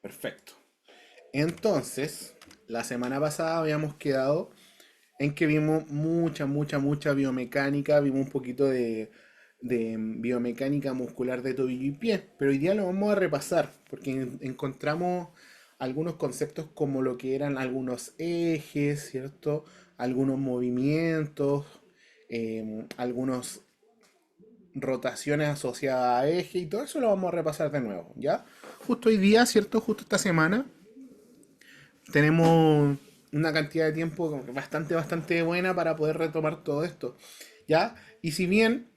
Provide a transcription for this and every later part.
Perfecto. Entonces, la semana pasada habíamos quedado en que vimos mucha biomecánica, vimos un poquito de biomecánica muscular de tobillo y pie, pero hoy día lo vamos a repasar porque encontramos algunos conceptos como lo que eran algunos ejes, ¿cierto? Algunos movimientos, algunas rotaciones asociadas a eje y todo eso lo vamos a repasar de nuevo, ¿ya? Justo hoy día, ¿cierto? Justo esta semana tenemos una cantidad de tiempo bastante buena para poder retomar todo esto, ¿ya? Y si bien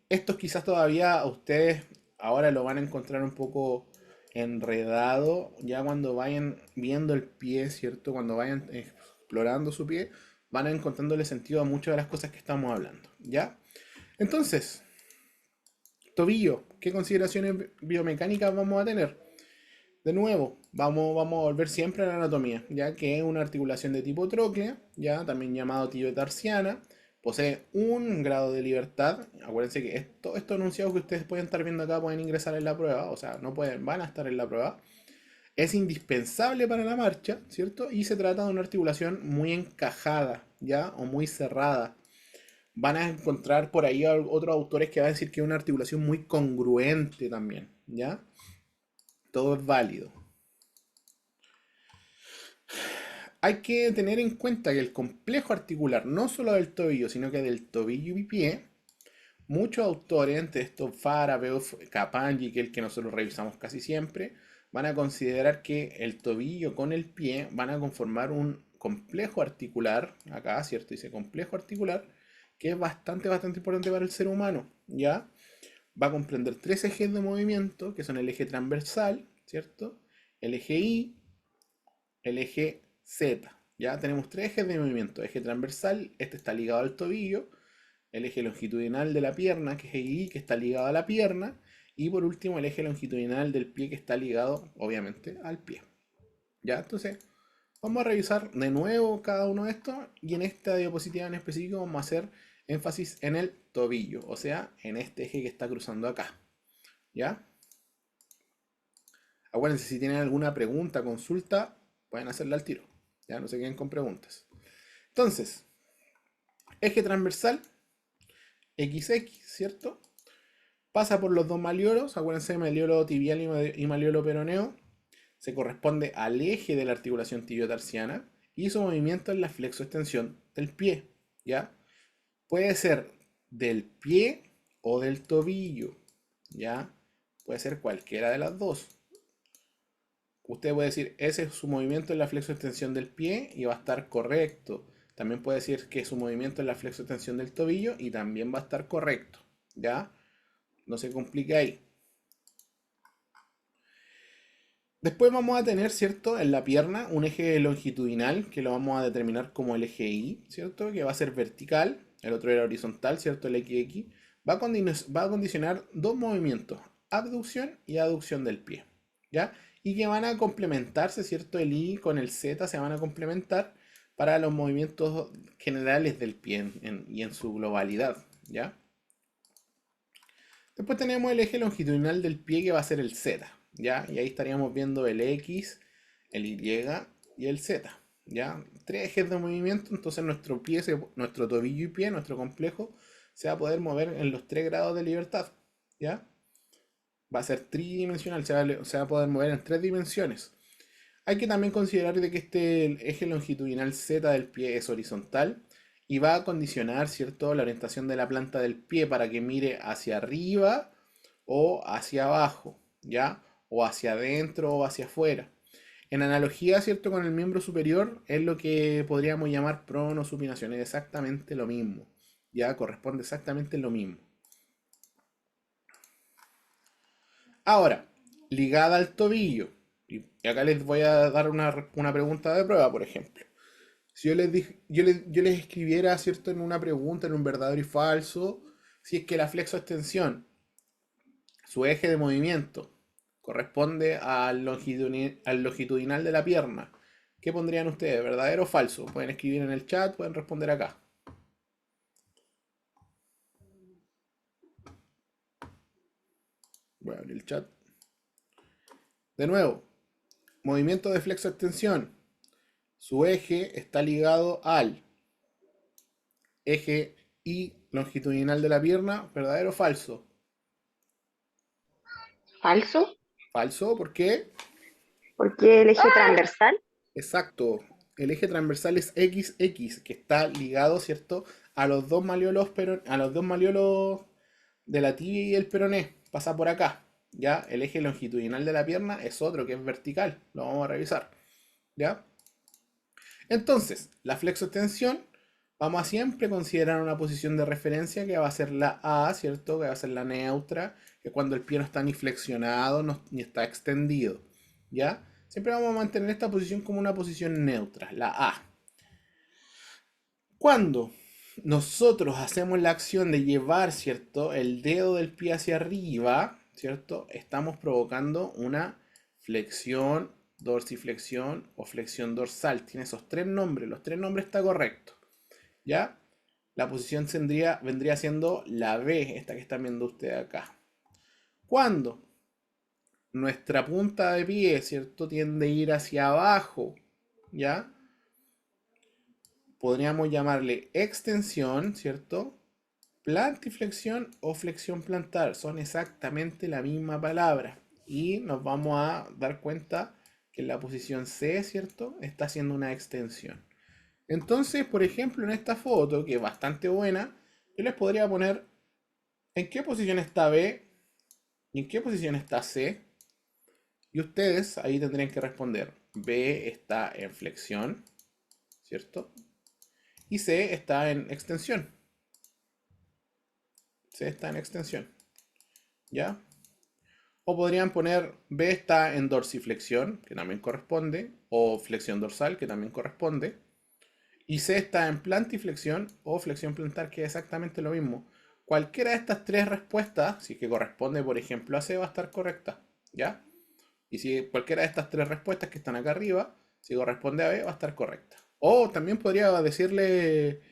estos quizás todavía a ustedes ahora lo van a encontrar un poco enredado, ya cuando vayan viendo el pie, ¿cierto? Cuando vayan explorando su pie, van a encontrándole sentido a muchas de las cosas que estamos hablando, ¿ya? Entonces, tobillo, ¿qué consideraciones biomecánicas vamos a tener? De nuevo, vamos a volver siempre a la anatomía, ya que es una articulación de tipo tróclea, ya también llamado tibio-tarsiana, posee un grado de libertad. Acuérdense que estos enunciados que ustedes pueden estar viendo acá pueden ingresar en la prueba, o sea, no pueden, van a estar en la prueba. Es indispensable para la marcha, ¿cierto? Y se trata de una articulación muy encajada, ¿ya? O muy cerrada. Van a encontrar por ahí otros autores que van a decir que es una articulación muy congruente también, ¿ya? Todo es válido. Hay que tener en cuenta que el complejo articular, no solo del tobillo, sino que del tobillo y pie, muchos autores, entre estos Fara, Beof, Capangui, que es el que nosotros revisamos casi siempre, van a considerar que el tobillo con el pie van a conformar un complejo articular, acá, ¿cierto? Dice complejo articular, que es bastante importante para el ser humano, ¿ya? Va a comprender tres ejes de movimiento, que son el eje transversal, ¿cierto? El eje Y, el eje Z. Ya tenemos tres ejes de movimiento. Eje transversal, este está ligado al tobillo. El eje longitudinal de la pierna, que es el I, que está ligado a la pierna. Y por último, el eje longitudinal del pie, que está ligado, obviamente, al pie. Ya, entonces, vamos a revisar de nuevo cada uno de estos. Y en esta diapositiva en específico vamos a hacer énfasis en el tobillo. O sea, en este eje que está cruzando acá. ¿Ya? Acuérdense, si tienen alguna pregunta, consulta, pueden hacerla al tiro. Ya no se queden con preguntas. Entonces, eje transversal, XX, ¿cierto? Pasa por los dos maliolos, acuérdense, maliolo tibial y maliolo peroneo. Se corresponde al eje de la articulación tibiotarsiana y su movimiento es la flexoextensión del pie, ¿ya? Puede ser del pie o del tobillo, ¿ya? Puede ser cualquiera de las dos. Usted puede decir, ese es su movimiento en la flexoextensión del pie y va a estar correcto. También puede decir que su movimiento en la flexoextensión del tobillo y también va a estar correcto. ¿Ya? No se complique ahí. Después vamos a tener, ¿cierto? En la pierna un eje longitudinal que lo vamos a determinar como el eje Y, ¿cierto? Que va a ser vertical. El otro era horizontal, ¿cierto? El XX. Va a condicionar dos movimientos, abducción y aducción del pie. ¿Ya? Y que van a complementarse, ¿cierto? El I con el Z se van a complementar para los movimientos generales del pie y en su globalidad. ¿Ya? Después tenemos el eje longitudinal del pie que va a ser el Z, ¿ya? Y ahí estaríamos viendo el X, el Y y el Z, ¿ya? Tres ejes de movimiento, entonces nuestro pie, nuestro tobillo y pie, nuestro complejo, se va a poder mover en los tres grados de libertad, ¿ya? Va a ser tridimensional, se va a poder mover en tres dimensiones. Hay que también considerar de que este eje longitudinal Z del pie es horizontal y va a condicionar, ¿cierto?, la orientación de la planta del pie para que mire hacia arriba o hacia abajo, ¿ya? O hacia adentro o hacia afuera. En analogía, ¿cierto?, con el miembro superior es lo que podríamos llamar pronosupinación, es exactamente lo mismo, ¿ya? Corresponde exactamente lo mismo. Ahora, ligada al tobillo, y acá les voy a dar una pregunta de prueba, por ejemplo. Si yo les escribiera, ¿cierto?, en una pregunta, en un verdadero y falso, si es que la flexoextensión, su eje de movimiento, corresponde al longitudinal de la pierna, ¿qué pondrían ustedes? ¿Verdadero o falso? Pueden escribir en el chat, pueden responder acá. Voy a abrir el chat. De nuevo, movimiento de flexo-extensión. Su eje está ligado al eje Y longitudinal de la pierna, ¿verdadero o falso? Falso, Falso, ¿por qué? porque el eje transversal. Exacto. El eje transversal es XX, que está ligado, ¿cierto? A los dos malleolos, a los dos malleolos de la tibia y el peroné. Pasa por acá. ¿Ya? El eje longitudinal de la pierna es otro, que es vertical. Lo vamos a revisar. ¿Ya? Entonces, la flexoextensión, vamos a siempre considerar una posición de referencia que va a ser la A, ¿cierto? Que va a ser la neutra, que es cuando el pie no está ni flexionado ni está extendido. ¿Ya? Siempre vamos a mantener esta posición como una posición neutra, la A. Cuando nosotros hacemos la acción de llevar, ¿cierto?, el dedo del pie hacia arriba, ¿cierto? Estamos provocando una flexión, dorsiflexión o flexión dorsal. Tiene esos tres nombres, los tres nombres está correcto, ¿ya? La posición vendría siendo la B, esta que están viendo ustedes acá. Cuando nuestra punta de pie, ¿cierto?, tiende a ir hacia abajo, ¿ya? Podríamos llamarle extensión, ¿cierto? Plantiflexión o flexión plantar son exactamente la misma palabra. Y nos vamos a dar cuenta que la posición C, ¿cierto?, está haciendo una extensión. Entonces, por ejemplo, en esta foto, que es bastante buena, yo les podría poner en qué posición está B y en qué posición está C. Y ustedes ahí tendrían que responder. B está en flexión, ¿cierto? Y C está en extensión. C está en extensión, ¿ya? O podrían poner B está en dorsiflexión, que también corresponde, o flexión dorsal, que también corresponde. Y C está en plantiflexión o flexión plantar, que es exactamente lo mismo. Cualquiera de estas tres respuestas, si es que corresponde, por ejemplo, a C, va a estar correcta, ¿ya? Y si cualquiera de estas tres respuestas que están acá arriba, si corresponde a B, va a estar correcta. O también podría decirle,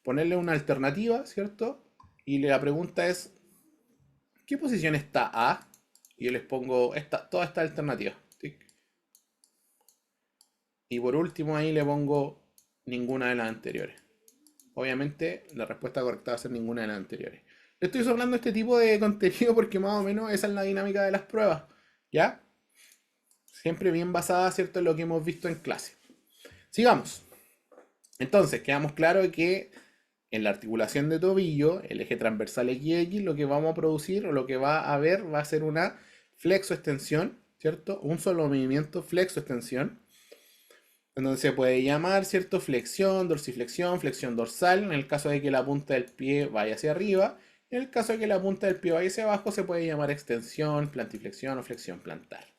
ponerle una alternativa, ¿cierto? Y la pregunta es, ¿qué posición está A? Y yo les pongo toda esta alternativa. ¿Sí? Y por último ahí le pongo ninguna de las anteriores. Obviamente la respuesta correcta va a ser ninguna de las anteriores. Le estoy hablando este tipo de contenido porque más o menos esa es la dinámica de las pruebas. ¿Ya? Siempre bien basada, ¿cierto?, en lo que hemos visto en clase. Sigamos. Entonces, quedamos claro que en la articulación de tobillo, el eje transversal XX, lo que vamos a producir o lo que va a haber va a ser una flexoextensión, ¿cierto? Un solo movimiento, flexoextensión, en donde se puede llamar, ¿cierto?, flexión, dorsiflexión, flexión dorsal, en el caso de que la punta del pie vaya hacia arriba. En el caso de que la punta del pie vaya hacia abajo, se puede llamar extensión, plantiflexión o flexión plantar.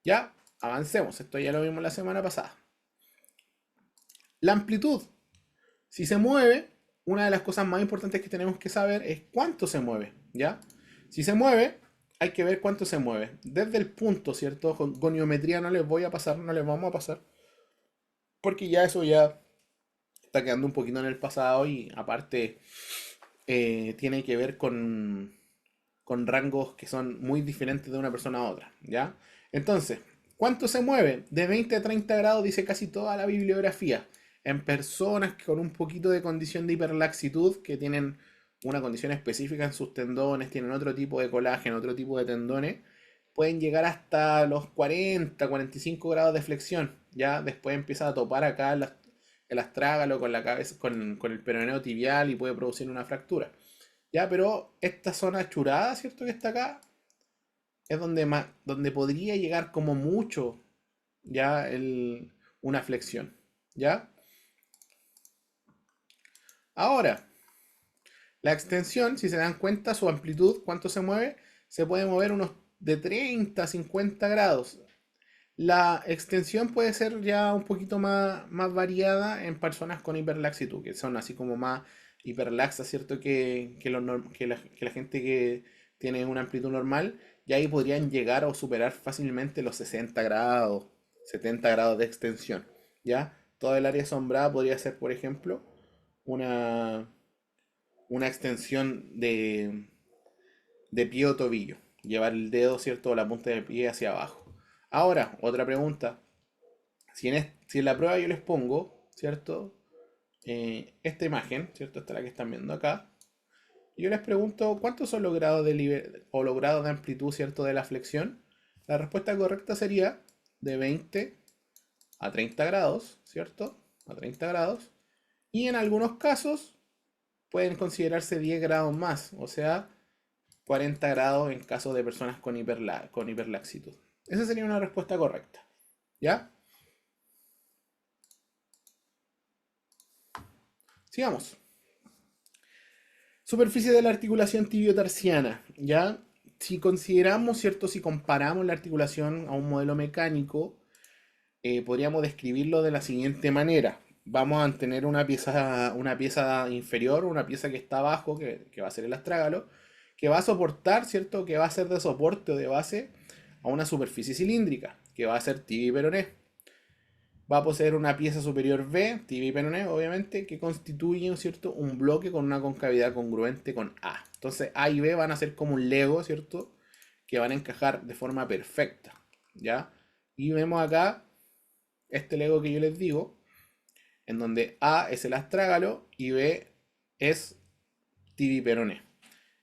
Ya, avancemos. Esto ya lo vimos la semana pasada. La amplitud. Si se mueve, una de las cosas más importantes que tenemos que saber es cuánto se mueve, ¿ya? Si se mueve, hay que ver cuánto se mueve. Desde el punto, ¿cierto? Con goniometría no les voy a pasar, no les vamos a pasar, porque ya eso ya está quedando un poquito en el pasado y aparte tiene que ver con rangos que son muy diferentes de una persona a otra, ¿ya? Entonces, ¿cuánto se mueve? De 20 a 30 grados dice casi toda la bibliografía. En personas con un poquito de condición de hiperlaxitud, que tienen una condición específica en sus tendones, tienen otro tipo de colágeno, otro tipo de tendones, pueden llegar hasta los 40, 45 grados de flexión. Ya después empieza a topar acá el astrágalo con la cabeza, con el peroneo tibial y puede producir una fractura. Ya, pero esta zona churada, ¿cierto? Que está acá, es donde podría llegar como mucho ya una flexión. ¿Ya? Ahora, la extensión, si se dan cuenta, su amplitud, cuánto se mueve, se puede mover unos de 30 a 50 grados. La extensión puede ser ya un poquito más variada en personas con hiperlaxitud, que son así como más hiperlaxas, ¿cierto? Que la gente que tiene una amplitud normal, y ahí podrían llegar o superar fácilmente los 60 grados, 70 grados de extensión, ¿ya? Toda el área sombrada podría ser, por ejemplo, una, una extensión de pie o tobillo. Llevar el dedo, ¿cierto? O la punta del pie hacia abajo. Ahora, otra pregunta. Si en la prueba yo les pongo, ¿cierto? Esta imagen, ¿cierto? Esta es la que están viendo acá. Yo les pregunto, ¿cuántos son los grados o los grados de amplitud, ¿cierto? De la flexión. La respuesta correcta sería de 20 a 30 grados, ¿cierto? A 30 grados. Y en algunos casos pueden considerarse 10 grados más, o sea, 40 grados en caso de personas con hiperlaxitud. Esa sería una respuesta correcta. ¿Ya? Sigamos. Superficie de la articulación tibiotarsiana. ¿Ya? Si consideramos, ¿cierto? Si comparamos la articulación a un modelo mecánico, podríamos describirlo de la siguiente manera. Vamos a tener una pieza inferior, una pieza que está abajo, que va a ser el astrágalo, que va a soportar, ¿cierto? Que va a ser de soporte o de base a una superficie cilíndrica, que va a ser tibia y peroné. Va a poseer una pieza superior B, tibia y peroné, obviamente, que constituye, ¿cierto? Un bloque con una concavidad congruente con A. Entonces A y B van a ser como un Lego, ¿cierto? Que van a encajar de forma perfecta, ¿ya? Y vemos acá este Lego que yo les digo, en donde A es el astrágalo y B es tibia y peroné.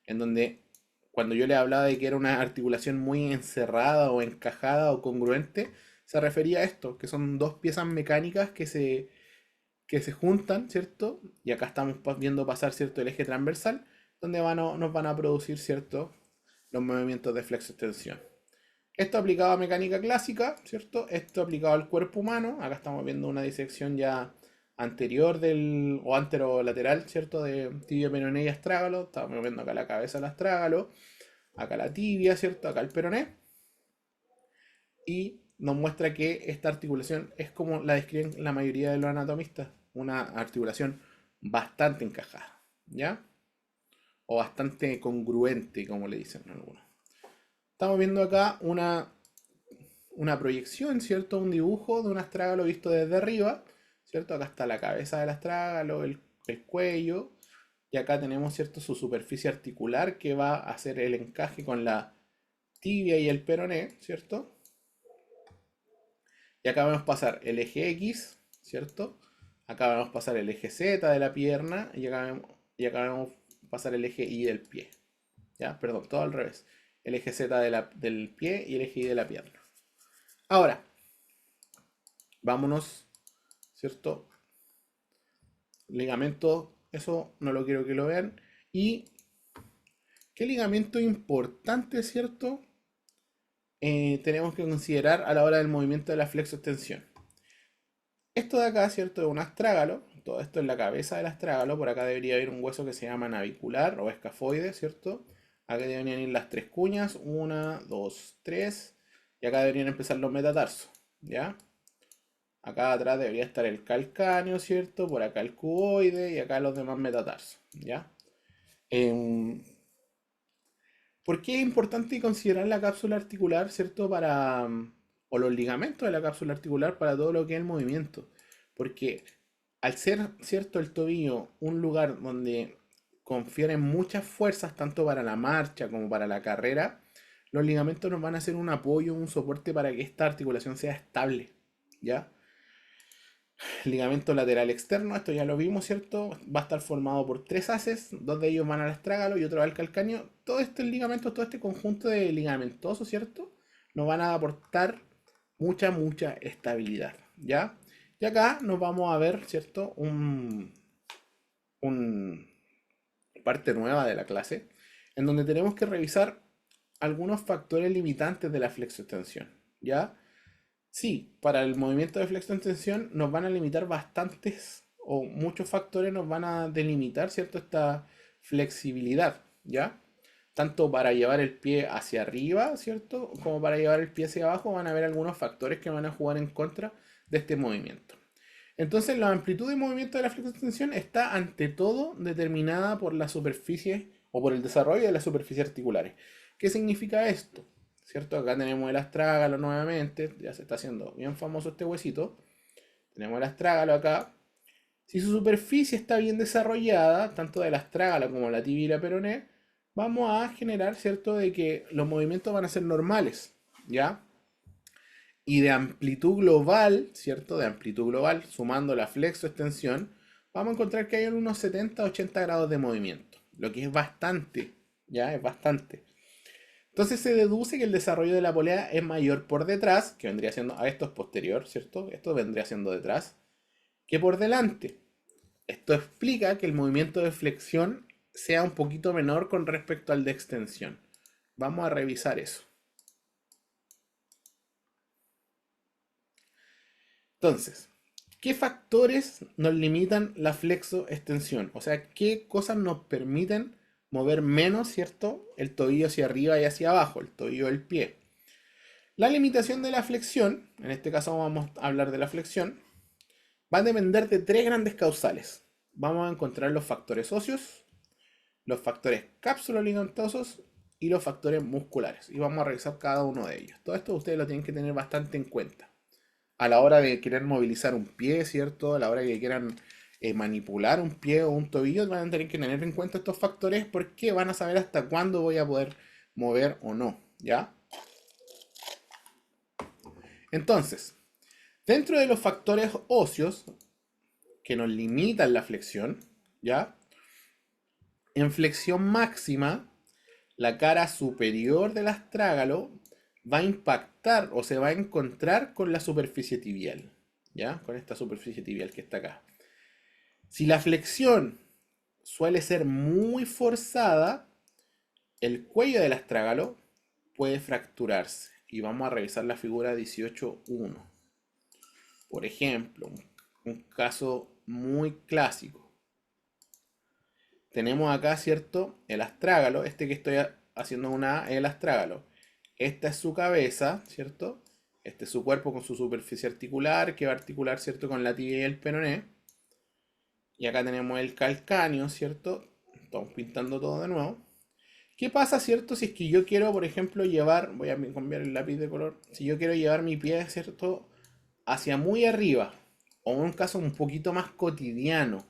En donde cuando yo le hablaba de que era una articulación muy encerrada o encajada o congruente, se refería a esto, que son dos piezas mecánicas que se juntan, ¿cierto? Y acá estamos viendo pasar, ¿cierto? El eje transversal, donde nos van a producir, ¿cierto? Los movimientos de flexo-extensión. Esto aplicado a mecánica clásica, ¿cierto? Esto aplicado al cuerpo humano. Acá estamos viendo una disección ya anterior o anterolateral, ¿cierto? De tibia, peroné y astrágalo. Estamos viendo acá la cabeza del astrágalo, acá la tibia, ¿cierto? Acá el peroné. Y nos muestra que esta articulación es como la describen la mayoría de los anatomistas, una articulación bastante encajada, ¿ya? O bastante congruente, como le dicen algunos. Estamos viendo acá una proyección, ¿cierto? Un dibujo de un astrágalo visto desde arriba, ¿cierto? Acá está la cabeza del astrágalo, el cuello, y acá tenemos, ¿cierto? Su superficie articular que va a hacer el encaje con la tibia y el peroné, ¿cierto? Y acá vamos a pasar el eje X, ¿cierto? Acá vamos a pasar el eje Z de la pierna y acá vamos a pasar el eje Y del pie. ¿Ya? Perdón, todo al revés. El eje Z del pie y el eje Y de la pierna. Ahora, vámonos, ¿cierto? Ligamento, eso no lo quiero que lo vean. Y qué ligamento importante, ¿cierto? Tenemos que considerar a la hora del movimiento de la flexoextensión. Esto de acá, ¿cierto? Es un astrágalo. Todo esto es la cabeza del astrágalo. Por acá debería haber un hueso que se llama navicular o escafoide, ¿cierto? Acá deberían ir las tres cuñas. Una, dos, tres. Y acá deberían empezar los metatarsos, ¿ya? Acá atrás debería estar el calcáneo, ¿cierto? Por acá el cuboide y acá los demás metatarsos, ¿ya? Em, ¿Por qué es importante considerar la cápsula articular, ¿cierto? O los ligamentos de la cápsula articular para todo lo que es el movimiento. Porque al ser, ¿cierto? El tobillo un lugar donde confieren muchas fuerzas, tanto para la marcha como para la carrera, los ligamentos nos van a ser un apoyo, un soporte para que esta articulación sea estable, ¿ya? Ligamento lateral externo, esto ya lo vimos, ¿cierto? Va a estar formado por tres haces, dos de ellos van al astrágalo y otro al calcáneo. Todo este ligamento, todo este conjunto de ligamentosos, ¿cierto? Nos van a aportar mucha estabilidad, ¿ya? Y acá nos vamos a ver, ¿cierto? Un parte nueva de la clase, en donde tenemos que revisar algunos factores limitantes de la flexoextensión, ¿ya? Sí, para el movimiento de flexión-tensión nos van a limitar bastantes o muchos factores nos van a delimitar, ¿cierto? Esta flexibilidad, ¿ya? Tanto para llevar el pie hacia arriba, ¿cierto? Como para llevar el pie hacia abajo, van a haber algunos factores que van a jugar en contra de este movimiento. Entonces, la amplitud de movimiento de la flexión-tensión está ante todo determinada por la superficie o por el desarrollo de las superficies articulares. ¿Qué significa esto? ¿Cierto? Acá tenemos el astrágalo nuevamente, ya se está haciendo bien famoso este huesito. Tenemos el astrágalo acá. Si su superficie está bien desarrollada, tanto del astrágalo como la tibia y la peroné, vamos a generar, ¿cierto?, de que los movimientos van a ser normales, ¿ya? Y de amplitud global, ¿cierto? De amplitud global, sumando la flexo-extensión, vamos a encontrar que hay unos 70-80 grados de movimiento, lo que es bastante, ¿ya? Es bastante. Entonces se deduce que el desarrollo de la polea es mayor por detrás, que vendría siendo, a esto es posterior, ¿cierto? Esto vendría siendo detrás, que por delante. Esto explica que el movimiento de flexión sea un poquito menor con respecto al de extensión. Vamos a revisar eso. Entonces, ¿qué factores nos limitan la flexo-extensión? O sea, ¿qué cosas nos permiten mover menos, ¿cierto? El tobillo hacia arriba y hacia abajo, el tobillo del pie. La limitación de la flexión, en este caso vamos a hablar de la flexión, va a depender de tres grandes causales. Vamos a encontrar los factores óseos, los factores cápsulo-ligamentosos y los factores musculares. Y vamos a revisar cada uno de ellos. Todo esto ustedes lo tienen que tener bastante en cuenta a la hora de querer movilizar un pie, ¿cierto? A la hora de que quieran manipular un pie o un tobillo, van a tener que tener en cuenta estos factores porque van a saber hasta cuándo voy a poder mover o no, ¿ya? Entonces, dentro de los factores óseos que nos limitan la flexión, ¿ya? En flexión máxima, la cara superior del astrágalo va a impactar o se va a encontrar con la superficie tibial, ¿ya? Con esta superficie tibial que está acá. Si la flexión suele ser muy forzada, el cuello del astrágalo puede fracturarse. Y vamos a revisar la figura 18.1. Por ejemplo, un caso muy clásico. Tenemos acá, ¿cierto? El astrágalo, este que estoy haciendo una A, el astrágalo. Esta es su cabeza, ¿cierto? Este es su cuerpo con su superficie articular, que va a articular, ¿cierto? Con la tibia y el peroné. Y acá tenemos el calcáneo, ¿cierto? Estamos pintando todo de nuevo. ¿Qué pasa, cierto? Si es que yo quiero, por ejemplo, llevar, voy a cambiar el lápiz de color, si yo quiero llevar mi pie, ¿cierto? Hacia muy arriba, o en un caso un poquito más cotidiano.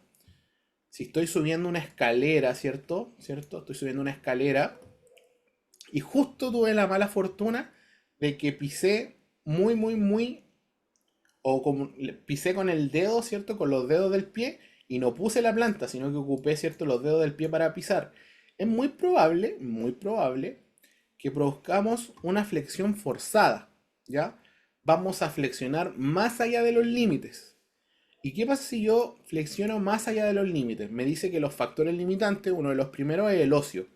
Si estoy subiendo una escalera, ¿cierto? Estoy subiendo una escalera y justo tuve la mala fortuna de que pisé muy, o como pisé con el dedo, ¿cierto? Con los dedos del pie y no puse la planta, sino que ocupé, ¿cierto? Los dedos del pie para pisar. Es muy probable que produzcamos una flexión forzada, ¿ya? Vamos a flexionar más allá de los límites. ¿Y qué pasa si yo flexiono más allá de los límites? Me dice que los factores limitantes, uno de los primeros es el óseo,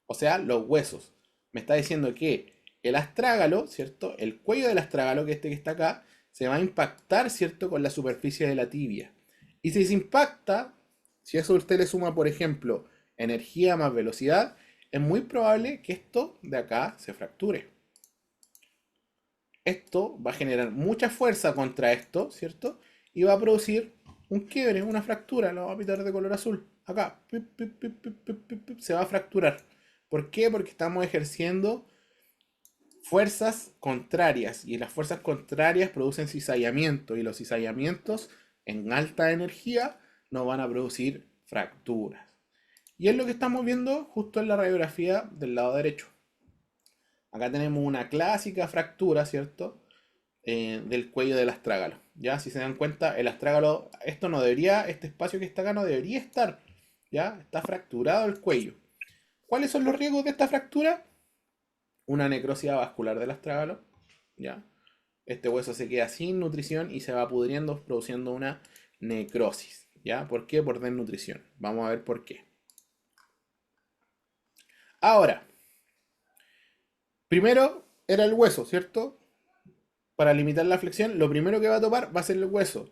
o sea, los huesos. Me está diciendo que el astrágalo, ¿cierto? El cuello del astrágalo, que este que está acá, se va a impactar, ¿cierto? Con la superficie de la tibia. Y si se impacta, si a eso usted le suma, por ejemplo, energía más velocidad, es muy probable que esto de acá se fracture. Esto va a generar mucha fuerza contra esto, ¿cierto? Y va a producir un quiebre, una fractura. Lo vamos a pintar de color azul. Acá. Se va a fracturar. ¿Por qué? Porque estamos ejerciendo fuerzas contrarias. Y las fuerzas contrarias producen cizallamiento. Y los cizallamientos en alta energía nos van a producir fracturas. Y es lo que estamos viendo justo en la radiografía del lado derecho. Acá tenemos una clásica fractura, ¿cierto? Del cuello del astrágalo. Ya, si se dan cuenta, el astrágalo, esto no debería, este espacio que está acá no debería estar. Ya, está fracturado el cuello. ¿Cuáles son los riesgos de esta fractura? Una necrosis vascular del astrágalo. Ya, este hueso se queda sin nutrición y se va pudriendo, produciendo una necrosis. ¿Ya? ¿Por qué? Por desnutrición. Vamos a ver por qué. Ahora, primero era el hueso, ¿cierto? Para limitar la flexión, lo primero que va a topar va a ser el hueso.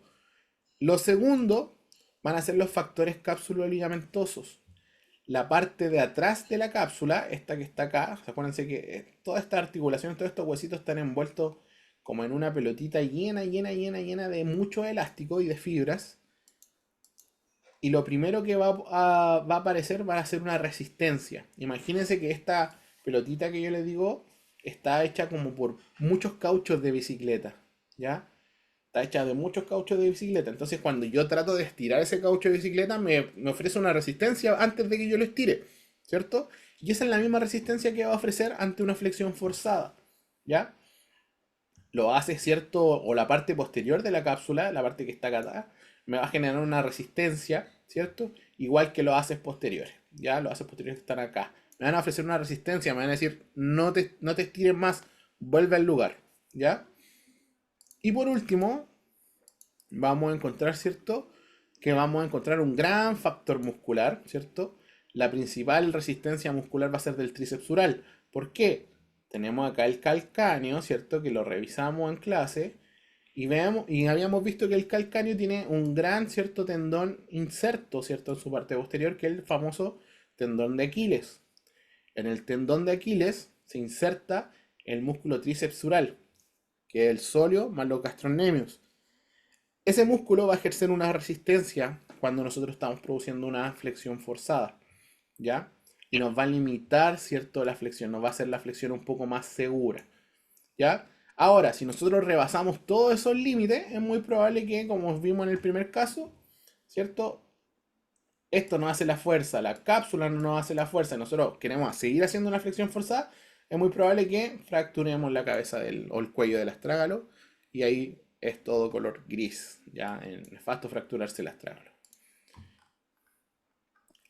Lo segundo van a ser los factores cápsulo-ligamentosos. La parte de atrás de la cápsula, esta que está acá, acuérdense que todas estas articulaciones, todos estos huesitos están envueltos como en una pelotita llena de mucho elástico y de fibras. Y lo primero que va a aparecer va a ser una resistencia. Imagínense que esta pelotita que yo les digo está hecha como por muchos cauchos de bicicleta, ¿ya? Está hecha de muchos cauchos de bicicleta. Entonces cuando yo trato de estirar ese caucho de bicicleta me ofrece una resistencia antes de que yo lo estire, ¿cierto? Y esa es la misma resistencia que va a ofrecer ante una flexión forzada, ¿ya? lo hace, ¿cierto? O la parte posterior de la cápsula, la parte que está acá atrás, me va a generar una resistencia, ¿cierto? Igual que los haces posteriores, ¿ya? Los haces posteriores que están acá. Me van a ofrecer una resistencia, me van a decir, no te estires más, vuelve al lugar, ¿ya? Y por último, vamos a encontrar, ¿cierto? Que vamos a encontrar un gran factor muscular, ¿cierto? La principal resistencia muscular va a ser del tríceps sural. ¿Por qué? Tenemos acá el calcáneo, ¿cierto? Que lo revisamos en clase y veamos, y habíamos visto que el calcáneo tiene un gran, ¿cierto? Tendón inserto, ¿cierto? En su parte posterior, que es el famoso tendón de Aquiles. En el tendón de Aquiles se inserta el músculo tríceps sural, que es el sóleo más los gastrocnemios. Ese músculo va a ejercer una resistencia cuando nosotros estamos produciendo una flexión forzada, ¿ya? Y nos va a limitar, ¿cierto? La flexión, nos va a hacer la flexión un poco más segura, ¿ya? Ahora, si nosotros rebasamos todos esos límites, es muy probable que, como vimos en el primer caso, ¿cierto? Esto no hace la fuerza, la cápsula no nos hace la fuerza, y nosotros queremos seguir haciendo una flexión forzada, es muy probable que fracturemos la cabeza o el cuello del astrágalo, y ahí es todo color gris, ya es nefasto fracturarse el astrágalo.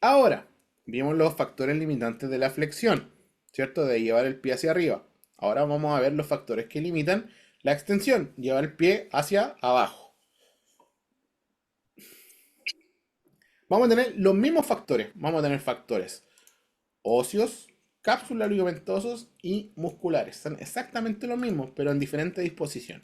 Ahora, vimos los factores limitantes de la flexión, ¿cierto? De llevar el pie hacia arriba. Ahora vamos a ver los factores que limitan la extensión, llevar el pie hacia abajo. Vamos a tener los mismos factores. Vamos a tener factores óseos, cápsulas ligamentosos y musculares. Son exactamente los mismos, pero en diferente disposición.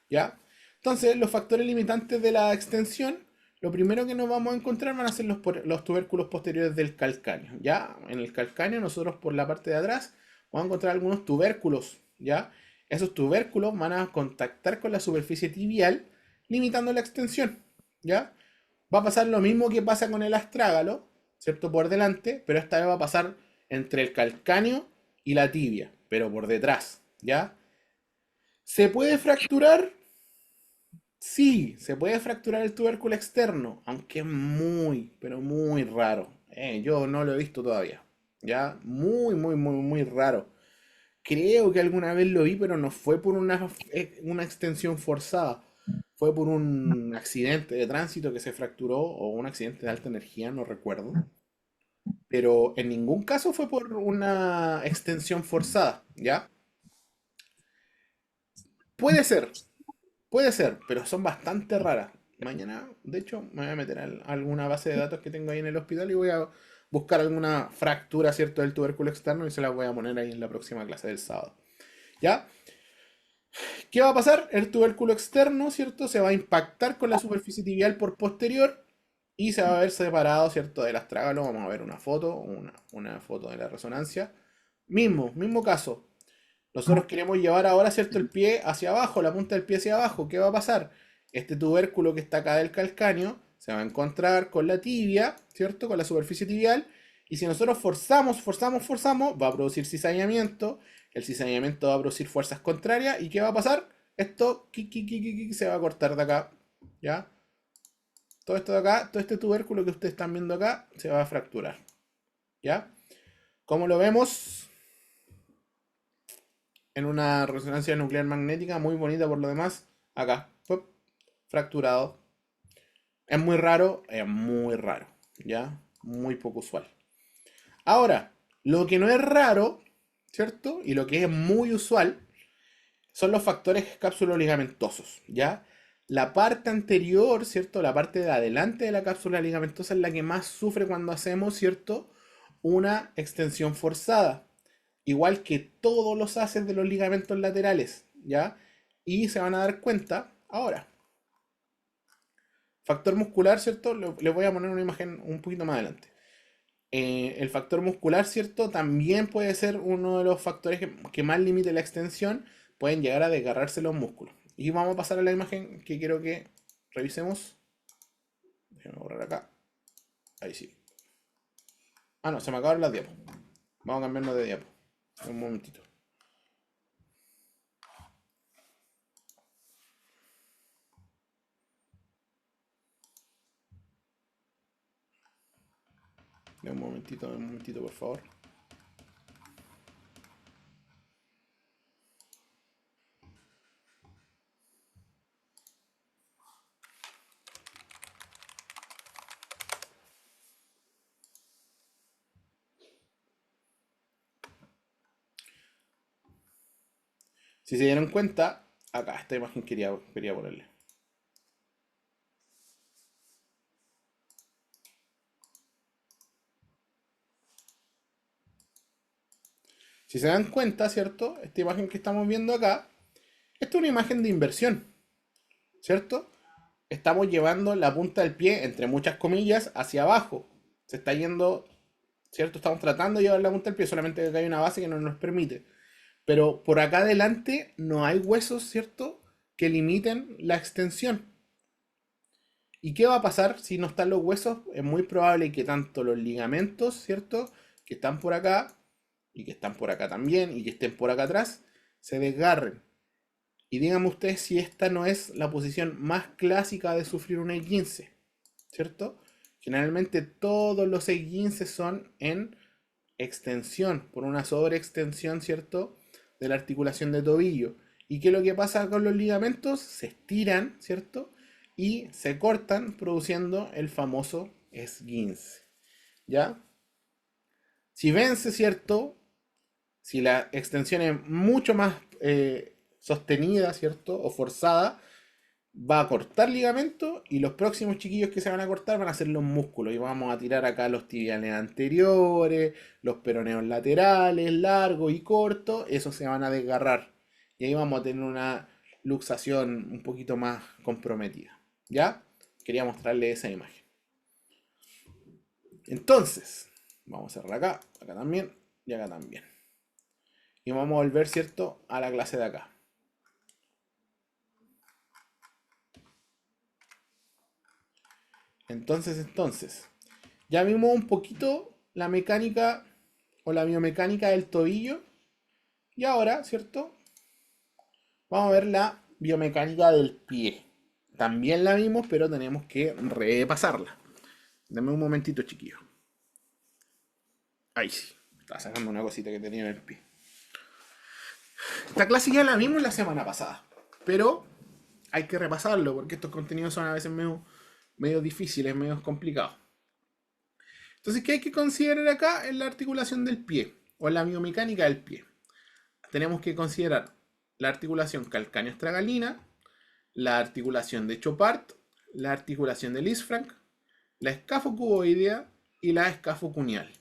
¿Ya? Entonces, los factores limitantes de la extensión, lo primero que nos vamos a encontrar van a ser los tubérculos posteriores del calcáneo. ¿Ya? En el calcáneo, nosotros por la parte de atrás vamos a encontrar algunos tubérculos. ¿Ya? Esos tubérculos van a contactar con la superficie tibial, limitando la extensión. ¿Ya? Va a pasar lo mismo que pasa con el astrágalo, ¿cierto? Por delante, pero esta vez va a pasar entre el calcáneo y la tibia, pero por detrás, ¿ya? ¿Se puede fracturar? Sí, se puede fracturar el tubérculo externo, aunque es muy, pero muy raro. Yo no lo he visto todavía, ¿ya? Muy, muy, muy, muy raro. Creo que alguna vez lo vi, pero no fue por una extensión forzada. Fue por un accidente de tránsito que se fracturó o un accidente de alta energía, no recuerdo. Pero en ningún caso fue por una extensión forzada, ¿ya? Puede ser, puede ser, pero son bastante raras. Mañana, de hecho, me voy a meter a alguna base de datos que tengo ahí en el hospital y voy a buscar alguna fractura, ¿cierto?, del tubérculo externo y se la voy a poner ahí en la próxima clase del sábado. ¿Ya? ¿Qué va a pasar? El tubérculo externo, ¿cierto? Se va a impactar con la superficie tibial por posterior y se va a ver separado, ¿cierto? Del astrágalo. Vamos a ver una foto, una foto de la resonancia. Mismo caso. Nosotros queremos llevar ahora, ¿cierto? El pie hacia abajo, la punta del pie hacia abajo. ¿Qué va a pasar? Este tubérculo que está acá del calcáneo se va a encontrar con la tibia, ¿cierto? Con la superficie tibial. Y si nosotros forzamos, va a producir cizallamiento. El cizallamiento va a producir fuerzas contrarias. ¿Y qué va a pasar? Esto se va a cortar de acá. ¿Ya? Todo esto de acá, todo este tubérculo que ustedes están viendo acá, se va a fracturar. ¿Ya? Como lo vemos en una resonancia nuclear magnética muy bonita por lo demás, acá, ¡pop! Fracturado. Es muy raro, ¿ya? Muy poco usual. Ahora, lo que no es raro, ¿cierto? Y lo que es muy usual son los factores cápsulo-ligamentosos, ¿ya? La parte anterior, ¿cierto? La parte de adelante de la cápsula ligamentosa es la que más sufre cuando hacemos, ¿cierto? Una extensión forzada. Igual que todos los haces de los ligamentos laterales, ¿ya? Y se van a dar cuenta ahora. Factor muscular, ¿cierto? Les voy a poner una imagen un poquito más adelante. El factor muscular, ¿cierto? También puede ser uno de los factores que más limite la extensión. Pueden llegar a desgarrarse los músculos. Y vamos a pasar a la imagen que quiero que revisemos. Déjenme borrar acá. Ahí sí. Ah, no, se me acabaron las diapos. Vamos a cambiarnos de diapo. Un momentito. Un momentito, por favor. Si se dieron cuenta, acá, esta imagen quería ponerle. Si se dan cuenta, ¿cierto? Esta imagen que estamos viendo acá, esta es una imagen de inversión, ¿cierto? Estamos llevando la punta del pie, entre muchas comillas, hacia abajo. Se está yendo, ¿cierto? Estamos tratando de llevar la punta del pie, solamente que acá hay una base que no nos permite. Pero por acá adelante no hay huesos, ¿cierto? Que limiten la extensión. ¿Y qué va a pasar si no están los huesos? Es muy probable que tanto los ligamentos, ¿cierto? Que están por acá, y que están por acá también, y que estén por acá atrás, se desgarren. Y díganme ustedes si esta no es la posición más clásica de sufrir un esguince, ¿cierto? Generalmente todos los esguinces son en extensión, por una sobreextensión, ¿cierto? De la articulación de tobillo. ¿Y qué es lo que pasa con los ligamentos? Se estiran, ¿cierto? Y se cortan produciendo el famoso esguince, ¿ya? Si vence, ¿cierto? Si la extensión es mucho más sostenida, ¿cierto? O forzada, va a cortar ligamento y los próximos chiquillos que se van a cortar van a ser los músculos y vamos a tirar acá los tibiales anteriores, los peroneos laterales, largos y cortos, esos se van a desgarrar y ahí vamos a tener una luxación un poquito más comprometida, ¿ya? Quería mostrarle esa imagen. Entonces, vamos a cerrar acá, acá también y acá también. Y vamos a volver, ¿cierto?, a la clase de acá. Entonces, ya vimos un poquito la mecánica o la biomecánica del tobillo. Y ahora, ¿cierto? Vamos a ver la biomecánica del pie. También la vimos, pero tenemos que repasarla. Dame un momentito, chiquillo. Ahí sí, estaba sacando una cosita que tenía en el pie. Esta clase ya la vimos la semana pasada, pero hay que repasarlo porque estos contenidos son a veces medio difíciles, medio complicados. Entonces, ¿qué hay que considerar acá en la articulación del pie o en la biomecánica del pie? Tenemos que considerar la articulación calcáneo-estragalina, la articulación de Chopart, la articulación de Lisfranc, la escafocuboidea y la escafocuneal.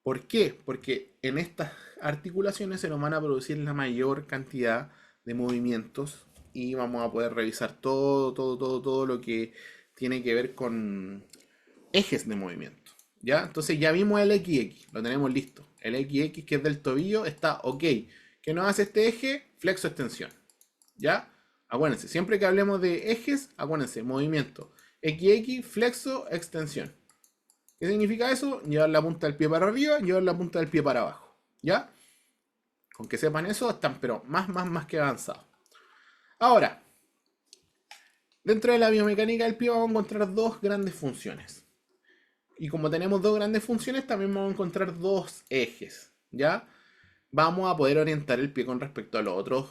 ¿Por qué? Porque en estas articulaciones se nos van a producir la mayor cantidad de movimientos y vamos a poder revisar todo lo que tiene que ver con ejes de movimiento, ¿ya? Entonces ya vimos el XX, lo tenemos listo. El XX, que es del tobillo, está ok. ¿Qué nos hace este eje? Flexo-extensión, ¿ya? Acuérdense, siempre que hablemos de ejes, acuérdense, movimiento. XX, flexo, extensión. ¿Qué significa eso? Llevar la punta del pie para arriba, llevar la punta del pie para abajo, ¿ya? Con que sepan eso, están pero más que avanzados. Ahora, dentro de la biomecánica del pie vamos a encontrar dos grandes funciones. Y como tenemos dos grandes funciones, también vamos a encontrar dos ejes, ¿ya? Vamos a poder orientar el pie con respecto a los otros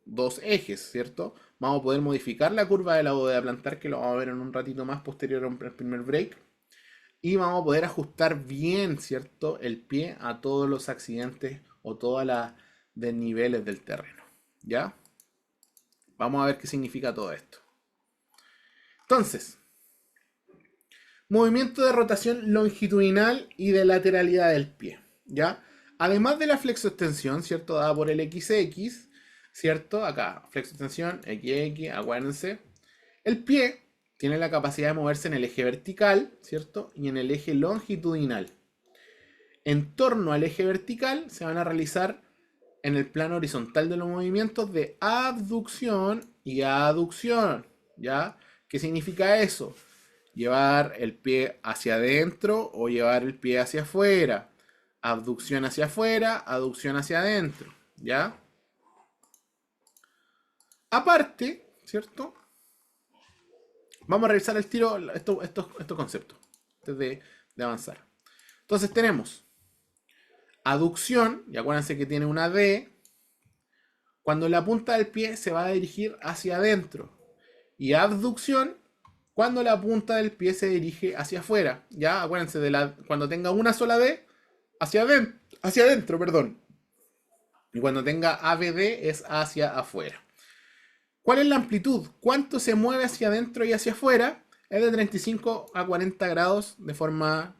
dos ejes, ¿cierto? Vamos a poder modificar la curva de la bóveda plantar, que lo vamos a ver en un ratito más posterior al primer break. Y vamos a poder ajustar bien, ¿cierto?, el pie a todos los accidentes o todas las desniveles del terreno, ¿ya? Vamos a ver qué significa todo esto. Entonces, movimiento de rotación longitudinal y de lateralidad del pie, ¿ya? Además de la flexoextensión, ¿cierto?, dada por el XX, ¿cierto? Acá, flexoextensión, XX, acuérdense. El pie tiene la capacidad de moverse en el eje vertical, ¿cierto? Y en el eje longitudinal. En torno al eje vertical se van a realizar en el plano horizontal de los movimientos de abducción y aducción, ¿ya? ¿Qué significa eso? Llevar el pie hacia adentro o llevar el pie hacia afuera. Abducción hacia afuera, aducción hacia adentro, ¿ya? Aparte, ¿cierto? Vamos a revisar el tiro estos conceptos antes de avanzar. Entonces tenemos aducción, y acuérdense que tiene una D, cuando la punta del pie se va a dirigir hacia adentro. Y abducción, cuando la punta del pie se dirige hacia afuera. Ya, acuérdense, cuando tenga una sola D, hacia adentro, perdón. Y cuando tenga ABD es hacia afuera. ¿Cuál es la amplitud? ¿Cuánto se mueve hacia adentro y hacia afuera? Es de 35 a 40 grados de forma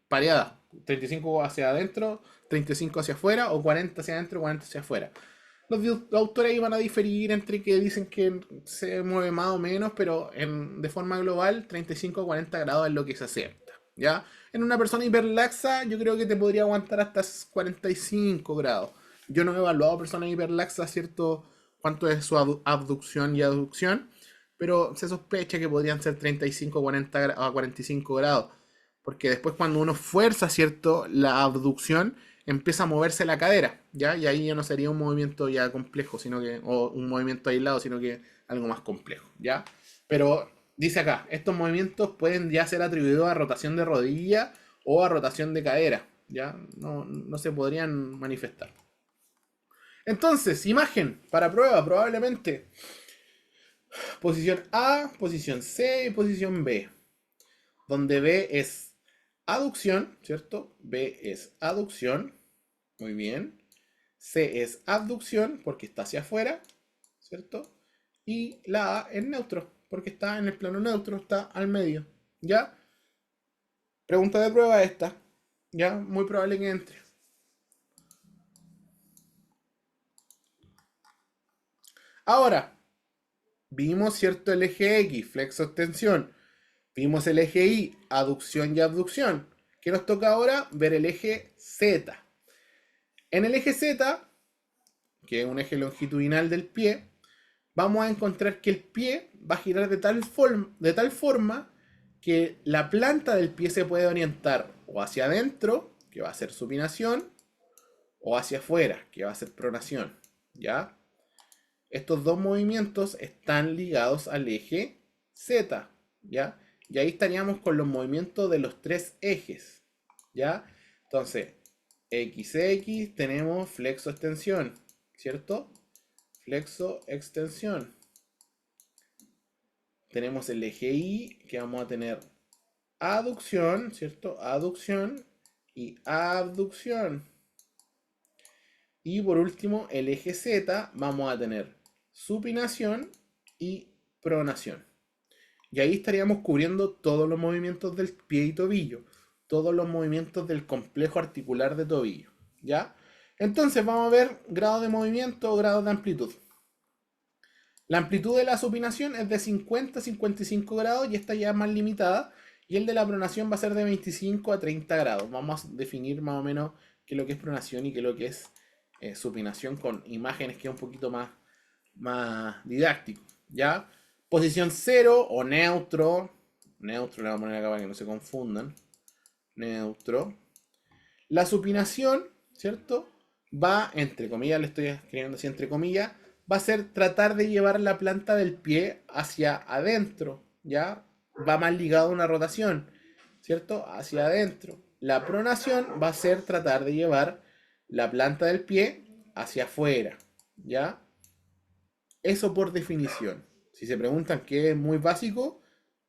pareada. 35 hacia adentro, 35 hacia afuera, o 40 hacia adentro, 40 hacia afuera. Los autores iban a diferir entre que dicen que se mueve más o menos, pero de forma global, 35 a 40 grados es lo que se acepta. ¿Ya? En una persona hiperlaxa, yo creo que te podría aguantar hasta 45 grados. Yo no he evaluado personas hiperlaxas, ¿cierto? Cuánto es su abducción y aducción, pero se sospecha que podrían ser 35 a 45 grados. Porque después cuando uno fuerza, ¿cierto? La abducción, empieza a moverse la cadera, ¿ya? Y ahí ya no sería un movimiento ya complejo, sino que, o un movimiento aislado, sino que algo más complejo, ¿ya? Pero dice acá, estos movimientos pueden ya ser atribuidos a rotación de rodilla o a rotación de cadera, ¿ya? No se podrían manifestar. Entonces, imagen para prueba, probablemente. Posición A, posición C y posición B. Donde B es aducción, ¿cierto? B es aducción. Muy bien. C es abducción porque está hacia afuera, ¿cierto? Y la A es neutro porque está en el plano neutro, está al medio. ¿Ya? Pregunta de prueba esta. ¿Ya? Muy probable que entre. Ahora, vimos, ¿cierto? El eje X, flexo-extensión. Vimos el eje Y, aducción y abducción. ¿Qué nos toca ahora? Ver el eje Z. En el eje Z, que es un eje longitudinal del pie, vamos a encontrar que el pie va a girar de tal forma que la planta del pie se puede orientar o hacia adentro, que va a ser supinación, o hacia afuera, que va a ser pronación. ¿Ya? Estos dos movimientos están ligados al eje Z. ¿Ya? Y ahí estaríamos con los movimientos de los tres ejes. ¿Ya? Entonces, XX tenemos flexo-extensión, ¿cierto? Flexo-extensión. Tenemos el eje Y, que vamos a tener aducción, ¿cierto? Aducción y abducción. Y por último, el eje Z, vamos a tener supinación y pronación. Y ahí estaríamos cubriendo todos los movimientos del pie y tobillo, todos los movimientos del complejo articular de tobillo, ¿ya? Entonces vamos a ver grado de movimiento o grado de amplitud. La amplitud de la supinación es de 50 a 55 grados y esta ya es más limitada. Y el de la pronación va a ser de 25 a 30 grados. Vamos a definir más o menos qué es lo que es pronación y qué es lo que es supinación con imágenes que es un poquito más didáctico. ¿Ya? Posición cero o neutro. Neutro le vamos a poner acá para que no se confundan. Neutro. La supinación, ¿cierto? Va, entre comillas, le estoy escribiendo así entre comillas, va a ser tratar de llevar la planta del pie hacia adentro, ¿ya? Va más ligado a una rotación, ¿cierto? Hacia adentro. La pronación va a ser tratar de llevar la planta del pie hacia afuera, ¿ya? Eso por definición. Si se preguntan qué es muy básico,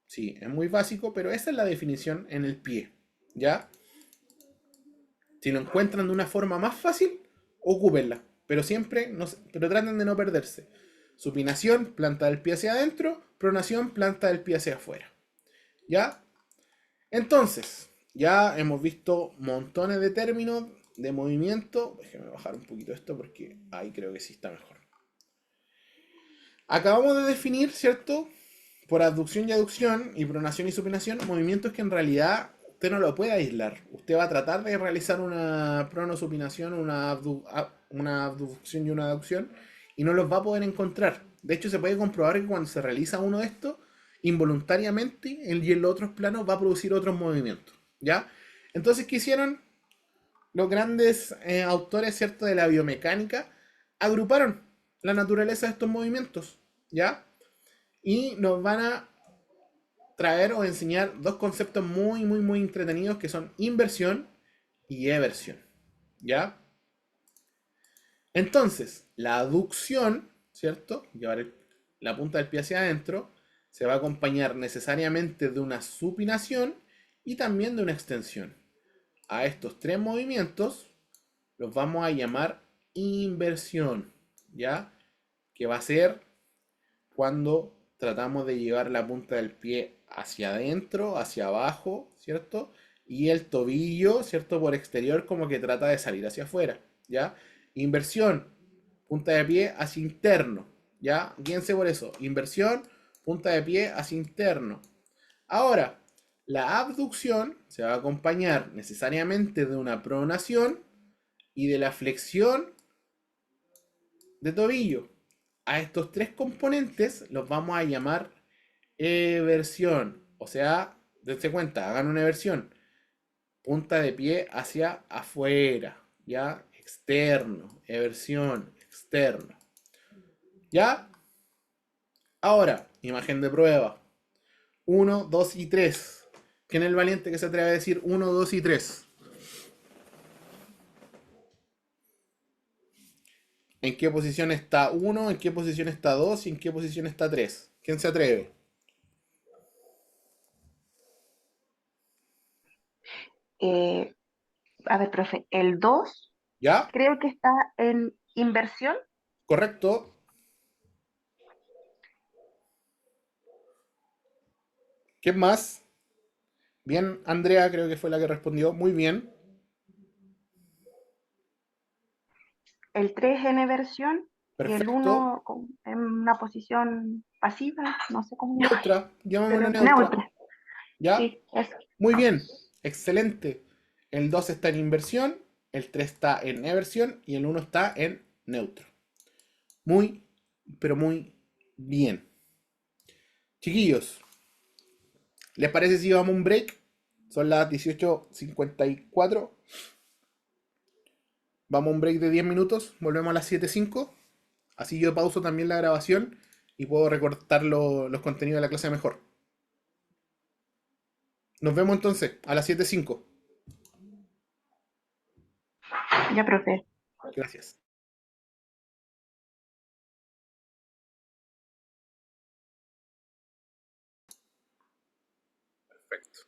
sí, es muy básico, pero esa es la definición en el pie, ¿ya? Si lo encuentran de una forma más fácil, ocúpenla. Pero siempre, pero traten de no perderse. Supinación, planta del pie hacia adentro. Pronación, planta del pie hacia afuera. ¿Ya? Entonces, ya hemos visto montones de términos de movimiento. Déjenme bajar un poquito esto porque ahí creo que sí está mejor. Acabamos de definir, ¿cierto? Por abducción y aducción y pronación y supinación, movimientos que en realidad usted no lo puede aislar. Usted va a tratar de realizar una pronosupinación, una abducción y una aducción y no los va a poder encontrar. De hecho, se puede comprobar que cuando se realiza uno de estos, involuntariamente, y en los otros planos va a producir otros movimientos. ¿Ya? Entonces, ¿qué hicieron los grandes autores, ¿cierto?, de la biomecánica? Agruparon la naturaleza de estos movimientos. ¿Ya? Y nos van a traer o enseñar dos conceptos muy entretenidos que son inversión y eversión. ¿Ya? Entonces, la aducción, ¿cierto? Llevar la punta del pie hacia adentro, se va a acompañar necesariamente de una supinación y también de una extensión. A estos tres movimientos los vamos a llamar inversión, ¿ya? Que va a ser cuando tratamos de llevar la punta del pie hacia adentro, hacia abajo, ¿cierto? Y el tobillo, ¿cierto? Por exterior como que trata de salir hacia afuera, ¿ya? Inversión, punta de pie hacia interno, ¿ya? Guíense por eso. Inversión, punta de pie hacia interno. Ahora, la abducción se va a acompañar necesariamente de una pronación y de la flexión de tobillo. A estos tres componentes los vamos a llamar eversión. O sea, dense cuenta, hagan una eversión. Punta de pie hacia afuera, ¿ya? Externo, eversión, externo. ¿Ya? Ahora, imagen de prueba. 1, 2 y 3. ¿Quién es el valiente que se atreve a decir 1, 2 y 3? ¿En qué posición está 1? ¿En qué posición está 2? ¿Y en qué posición está 3? ¿Quién se atreve? Eh, a ver, profe, el 2 ¿Ya? creo que está en inversión. ¿Correcto? ¿Quién más? Bien, Andrea creo que fue la que respondió. Muy bien. El 3 en eversión y el Perfecto. uno en una posición pasiva, no sé cómo llamarlo, Neutra. Llamémoslo pero neutra. neutra. ¿Ya? Sí, es. Muy bien. Excelente. El 2 está en inversión, el 3 está en eversión y el 1 está en neutro. Muy, pero muy bien. Chiquillos, ¿les parece si vamos a un break? Son las 18:54. Vamos a un break de 10 minutos. Volvemos a las 7:05. Así yo pauso también la grabación y puedo recortar los contenidos de la clase mejor. Nos vemos entonces a las 7:05. Ya, profe. Gracias. Perfecto.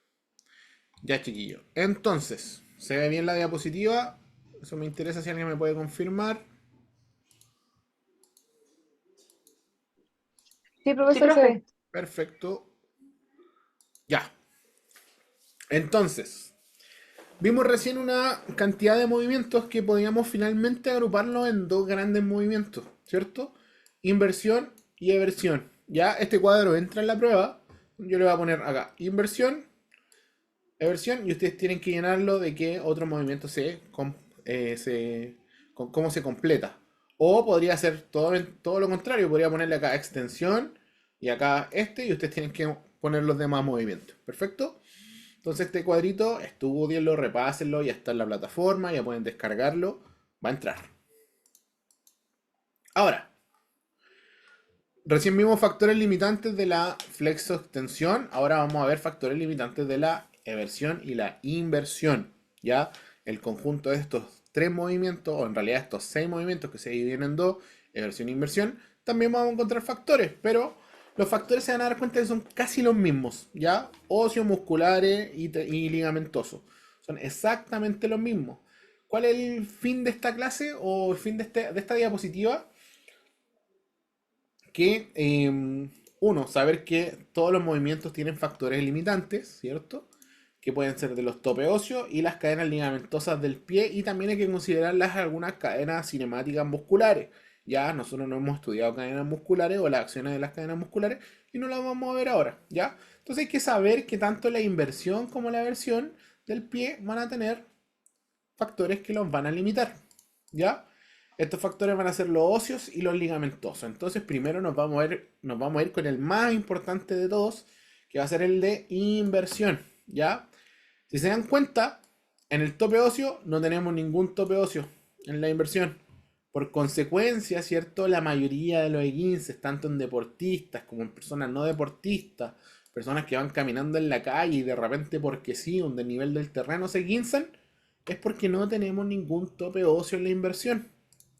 Ya, chiquillo. Entonces, ¿se ve bien la diapositiva? Eso me interesa si alguien me puede confirmar. Sí, Sí, profesor, se profe. ve. Perfecto. Ya. Entonces, vimos recién una cantidad de movimientos que podíamos finalmente agruparlos en dos grandes movimientos, ¿cierto? Inversión y eversión. Ya este cuadro entra en la prueba. Yo le voy a poner acá inversión, eversión, y ustedes tienen que llenarlo de qué otro movimiento cómo se completa. O podría ser todo lo contrario, podría ponerle acá extensión y acá este, y ustedes tienen que poner los demás movimientos. ¿Perfecto? Entonces este cuadrito, estudienlo, repásenlo, ya está en la plataforma, ya pueden descargarlo, va a entrar. Ahora, recién vimos factores limitantes de la flexo-extensión, ahora vamos a ver factores limitantes de la eversión y la inversión. Ya el conjunto de estos tres movimientos, o en realidad estos seis movimientos que se dividen en dos, eversión e inversión, también vamos a encontrar factores, pero los factores se van a dar cuenta que son casi los mismos, ¿ya? Óseos, musculares y ligamentosos. Son exactamente los mismos. ¿Cuál es el fin de esta clase o el fin de esta diapositiva? Que uno, saber que todos los movimientos tienen factores limitantes, ¿cierto? Que pueden ser de los tope óseos y las cadenas ligamentosas del pie, y también hay que considerar algunas cadenas cinemáticas musculares. Ya nosotros no hemos estudiado cadenas musculares o las acciones de las cadenas musculares y no las vamos a ver ahora, ¿ya? Entonces hay que saber que tanto la inversión como la eversión del pie van a tener factores que los van a limitar, ¿ya? Estos factores van a ser los óseos y los ligamentosos. Entonces, primero nos vamos a ir con el más importante de todos, que va a ser el de inversión, ¿ya? Si se dan cuenta, en el tope óseo no tenemos ningún tope óseo en la inversión. Por consecuencia, ¿cierto? La mayoría de los esguinces, tanto en deportistas como en personas no deportistas, personas que van caminando en la calle y de repente porque sí, donde el nivel del terreno se esguinzan, es porque no tenemos ningún tope óseo en la inversión,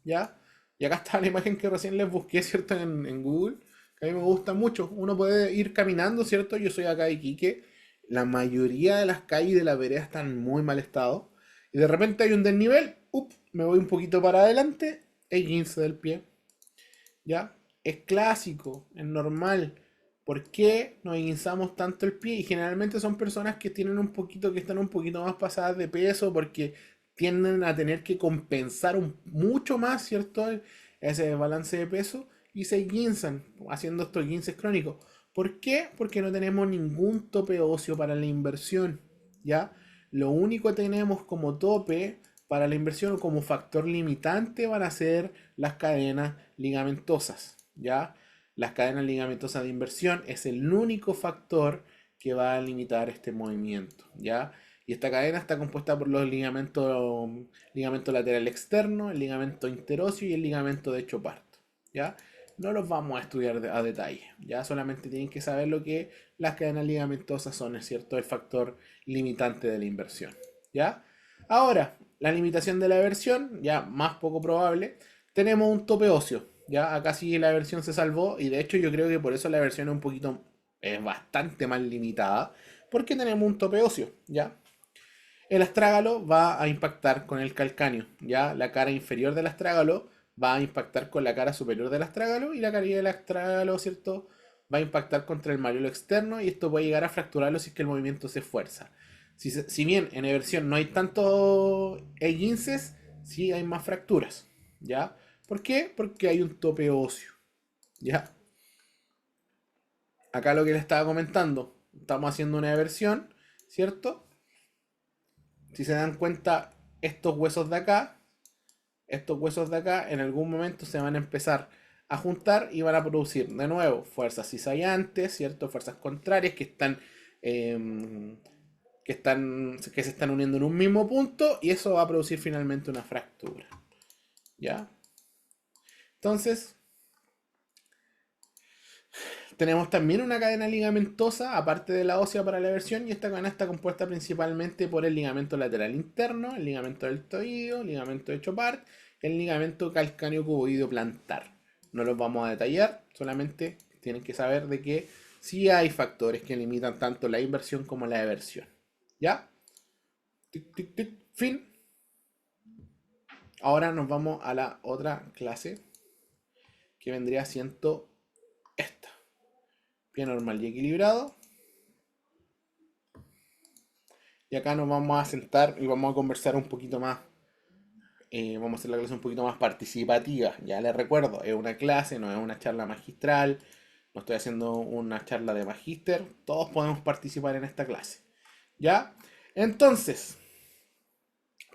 ¿ya? Y acá está la imagen que recién les busqué, ¿cierto? En Google, que a mí me gusta mucho. Uno puede ir caminando, ¿cierto? Yo soy acá de Iquique. La mayoría de las calles de la vereda están en muy mal estado. Y de repente hay un desnivel me voy un poquito para adelante, el 15 del pie. ¿Ya? Es clásico, es normal. ¿Por qué nos guinzamos tanto el pie? Y generalmente son personas que tienen un poquito, que están un poquito más pasadas de peso porque tienden a tener que compensar mucho más, ¿cierto? Ese balance de peso y se guinzan haciendo estos guinces crónicos. ¿Por qué? Porque no tenemos ningún tope óseo para la inversión, ¿ya? Lo único que tenemos como tope para la inversión o como factor limitante van a ser las cadenas ligamentosas, ¿ya? Las cadenas ligamentosas de inversión es el único factor que va a limitar este movimiento, ¿ya? Y esta cadena está compuesta por los ligamento lateral externo, el ligamento interóseo y el ligamento de Chopard, ¿ya? No los vamos a estudiar a detalle, ¿ya? Solamente tienen que saber lo que las cadenas ligamentosas son, ¿es cierto? El factor limitante de la inversión, ¿ya? Ahora, la limitación de la eversión, ya más poco probable, tenemos un tope óseo, ¿ya? Acá sí la eversión se salvó y de hecho yo creo que por eso la eversión es un poquito, es bastante más limitada, porque tenemos un tope óseo, ¿ya? El astrágalo va a impactar con el calcáneo, ¿ya? La cara inferior del astrágalo va a impactar con la cara superior del astrágalo y la carilla del astrágalo, ¿cierto? Va a impactar contra el mariolo externo y esto puede llegar a fracturarlo si es que el movimiento se fuerza. Si bien en eversión no hay tanto esguinces, sí hay más fracturas, ¿ya? ¿Por qué? Porque hay un tope óseo, ¿ya? Acá lo que les estaba comentando, estamos haciendo una eversión, ¿cierto? Si se dan cuenta, estos huesos de acá en algún momento se van a empezar a juntar y van a producir de nuevo fuerzas cizallantes, ¿cierto? Fuerzas contrarias eh, que se están uniendo en un mismo punto y eso va a producir finalmente una fractura. ¿Ya? Entonces, tenemos también una cadena ligamentosa, aparte de la ósea para la eversión, y esta cadena está compuesta principalmente por el ligamento lateral interno, el ligamento del tobillo, el ligamento de Chopard, el ligamento calcáneo cuboideo plantar. No los vamos a detallar, solamente tienen que saber de que sí hay factores que limitan tanto la inversión como la eversión. ¿Ya? Tic, tic, tic, fin. Ahora nos vamos a la otra clase, que vendría siendo esta. Pie normal y equilibrado. Y acá nos vamos a sentar y vamos a conversar un poquito más. Vamos a hacer la clase un poquito más participativa. Ya les recuerdo, es una clase, no es una charla magistral. No estoy haciendo una charla de magíster. Todos podemos participar en esta clase. ¿Ya? Entonces,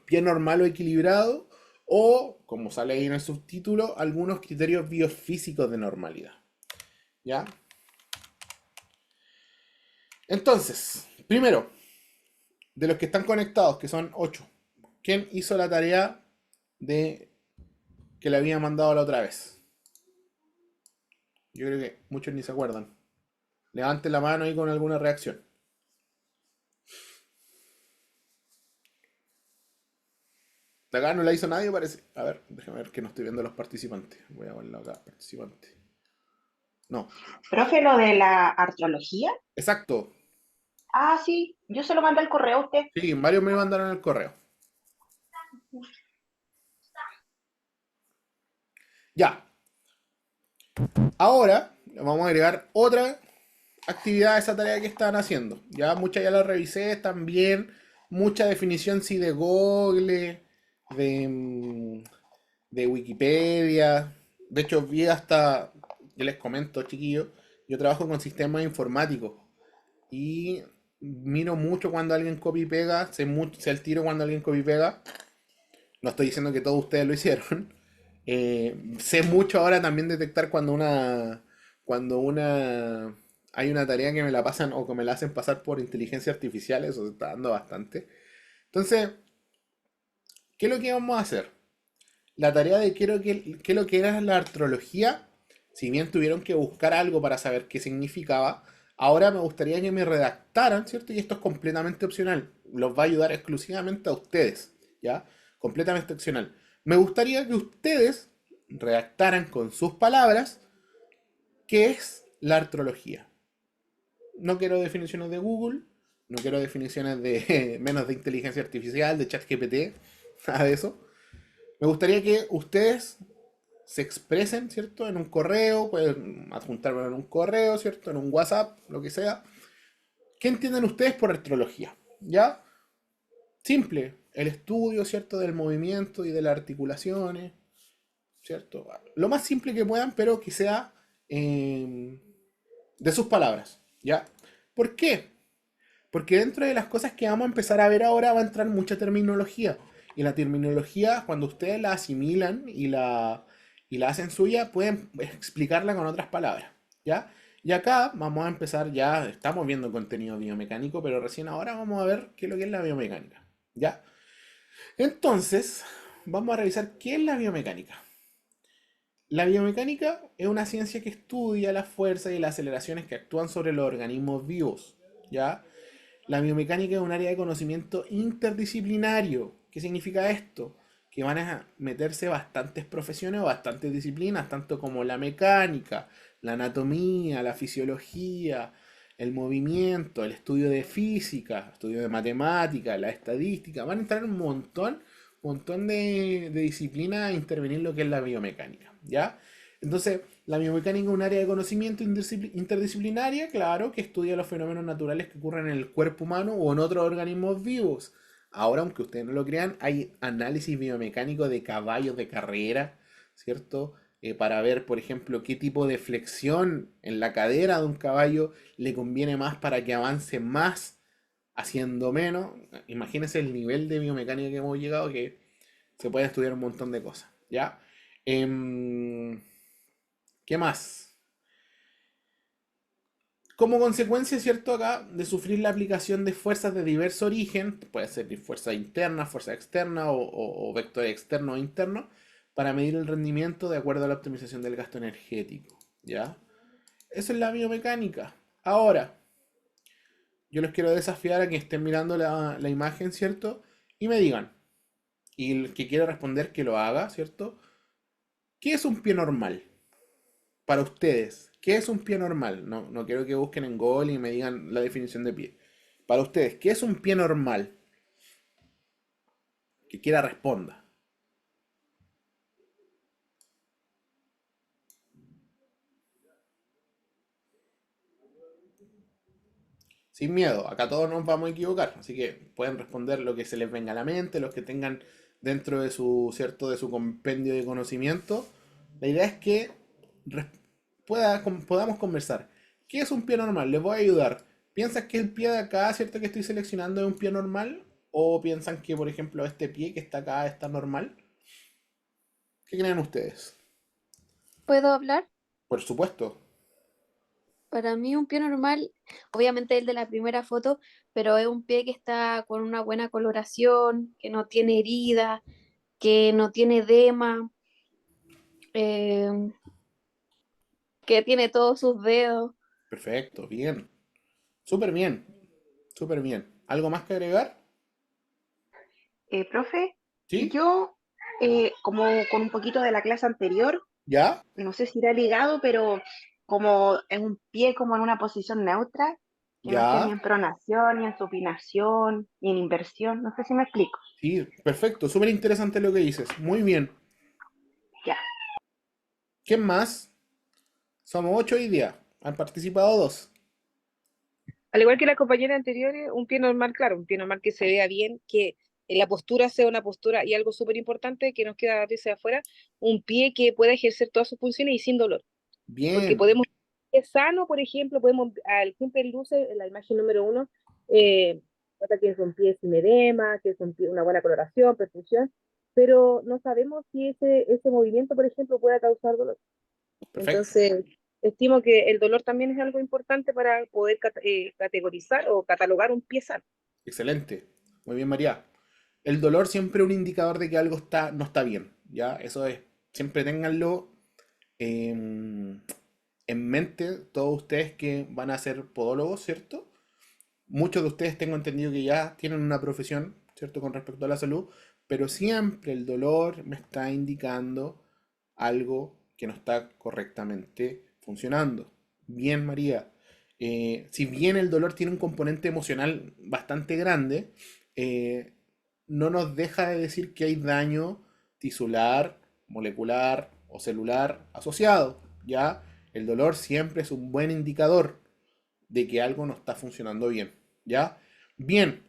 pie normal o equilibrado. O, como sale ahí en el subtítulo, algunos criterios biofísicos de normalidad. ¿Ya? Entonces, primero, de los que están conectados, que son 8, ¿quién hizo la tarea de que le había mandado la otra vez? Yo creo que muchos ni se acuerdan. Levanten la mano ahí con alguna reacción. De acá no la hizo nadie, parece. A ver, déjame ver que no estoy viendo los participantes. Voy a verlo acá, participante. No. Profe, lo de la artrología. Exacto. Ah, sí, yo se lo mandé al correo a usted. Sí, varios me mandaron el correo. Ya. Ahora vamos a agregar otra actividad a esa tarea que están haciendo. Ya muchas ya la revisé también. Mucha definición sí de Google, de Wikipedia. De hecho, vi hasta, yo les comento, chiquillos, yo trabajo con sistemas informáticos y miro mucho cuando alguien copia y pega, sé el tiro cuando alguien copia y pega. No estoy diciendo que todos ustedes lo hicieron. Sé mucho ahora también detectar cuando hay una tarea que me la pasan o que me la hacen pasar por inteligencia artificial, eso se está dando bastante. Entonces, ¿qué es lo que vamos a hacer? La tarea de qué es lo que era la artrología, si bien tuvieron que buscar algo para saber qué significaba, ahora me gustaría que me redactaran, ¿cierto? Y esto es completamente opcional, los va a ayudar exclusivamente a ustedes, ¿ya? Completamente opcional. Me gustaría que ustedes redactaran con sus palabras qué es la artrología. No quiero definiciones de Google, no quiero definiciones de menos de inteligencia artificial, de ChatGPT, nada de eso. Me gustaría que ustedes se expresen, ¿cierto? En un correo, pueden adjuntármelo en un correo, ¿cierto? En un WhatsApp, lo que sea. ¿Qué entienden ustedes por astrología? ¿Ya? Simple, el estudio, ¿cierto? Del movimiento y de las articulaciones, ¿cierto? Lo más simple que puedan, pero que sea eh, de sus palabras, ¿ya? ¿Por qué? Porque dentro de las cosas que vamos a empezar a ver ahora va a entrar mucha terminología. Y la terminología, cuando ustedes la asimilan y la hacen suya, pueden explicarla con otras palabras, ¿ya? Y acá vamos a empezar ya, estamos viendo contenido biomecánico, pero recién ahora vamos a ver qué es lo que es la biomecánica, ¿ya? Entonces, vamos a revisar qué es la biomecánica. La biomecánica es una ciencia que estudia las fuerzas y las aceleraciones que actúan sobre los organismos vivos, ¿ya? La biomecánica es un área de conocimiento interdisciplinario. ¿Qué significa esto? Que van a meterse bastantes profesiones o bastantes disciplinas, tanto como la mecánica, la anatomía, la fisiología, el movimiento, el estudio de física, estudio de matemática, la estadística. Van a entrar montón de disciplinas a intervenir en lo que es la biomecánica, ¿ya? Entonces, la biomecánica es un área de conocimiento interdisciplinaria, claro, que estudia los fenómenos naturales que ocurren en el cuerpo humano o en otros organismos vivos. Ahora, aunque ustedes no lo crean, hay análisis biomecánico de caballos de carrera, ¿cierto? Para ver, por ejemplo, qué tipo de flexión en la cadera de un caballo le conviene más para que avance más haciendo menos. Imagínense el nivel de biomecánica que hemos llegado, que se puede estudiar un montón de cosas, ¿ya? Em, ¿Qué más? Como consecuencia, ¿cierto? Acá de sufrir la aplicación de fuerzas de diverso origen, puede ser de fuerza interna, fuerza externa o vector externo o interno, para medir el rendimiento de acuerdo a la optimización del gasto energético, ¿ya? Eso es la biomecánica. Ahora, yo los quiero desafiar a que estén mirando la imagen, ¿cierto? Y me digan, y el que quiera responder que lo haga, ¿cierto? ¿Qué es un pie normal? Para ustedes, ¿qué es un pie normal? No, no quiero que busquen en Google y me digan la definición de pie. Para ustedes, ¿qué es un pie normal? Que quiera responda. Sin miedo, acá todos nos vamos a equivocar, así que pueden responder lo que se les venga a la mente, los que tengan dentro de su, cierto, de su compendio de conocimiento. La idea es que res- podamos conversar. ¿Qué es un pie normal? Les voy a ayudar. ¿Piensas que el pie de acá, cierto, que estoy seleccionando es un pie normal? ¿O piensan que, por ejemplo, este pie que está acá está normal? ¿Qué creen ustedes? ¿Puedo hablar? Por supuesto. Para mí un pie normal, obviamente el de la primera foto, pero es un pie que está con una buena coloración, que no tiene herida, que no tiene edema, eh, que tiene todos sus dedos. Perfecto, bien. Súper bien. Súper bien. ¿Algo más que agregar? Profe, ¿Sí? yo, como con un poquito de la clase anterior, ¿Ya? no sé si irá ligado, pero como en un pie como en una posición neutra, que no esté ni ¿Ya? en pronación, ni en supinación, ni en inversión, no sé si me explico. Sí, perfecto. Súper interesante lo que dices. Muy bien. Ya. ¿Quién más? Somos 8 hoy día. Han participado dos. Al igual que la compañera anterior, un pie normal, claro, un pie normal que se vea bien, que la postura sea una postura y algo súper importante que nos queda a veces afuera, un pie que pueda ejercer todas sus funciones y sin dolor. Porque Bien. podemos, es sano, por ejemplo, podemos, al simple luce, en la imagen número uno, eh, nota que es un pie sin edema, que es un pie, una buena coloración, perfusión, pero no sabemos si ese movimiento, por ejemplo, pueda causar dolor. Perfecto. Entonces, estimo que el dolor también es algo importante para poder categorizar o catalogar un pie sano. Excelente. Muy bien, María. El dolor siempre es un indicador de que algo no está bien. ¿Ya? Eso es. Siempre ténganlo en, en mente, todos ustedes que van a ser podólogos, ¿cierto? Muchos de ustedes tengo entendido que ya tienen una profesión, ¿cierto? Con respecto a la salud, pero siempre el dolor me está indicando algo que no está correctamente funcionando. Bien, María. Si bien el dolor tiene un componente emocional bastante grande, eh, no nos deja de decir que hay daño tisular, molecular o celular asociado, ¿ya? El dolor siempre es un buen indicador de que algo no está funcionando bien, ¿ya? Bien,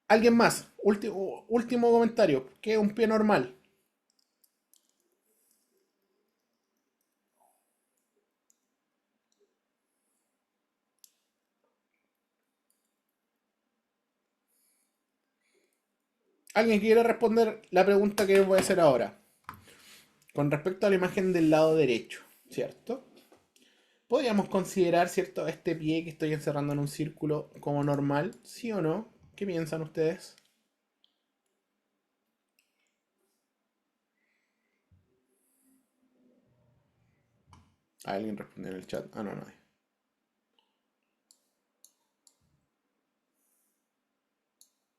alguien más, último comentario, ¿qué es un pie normal? ¿Alguien quiere responder la pregunta que voy a hacer ahora? Con respecto a la imagen del lado derecho, ¿cierto? ¿Podríamos considerar, cierto, este pie que estoy encerrando en un círculo como normal? ¿Sí o no? ¿Qué piensan ustedes? ¿Alguien responde en el chat? Ah, no, no hay.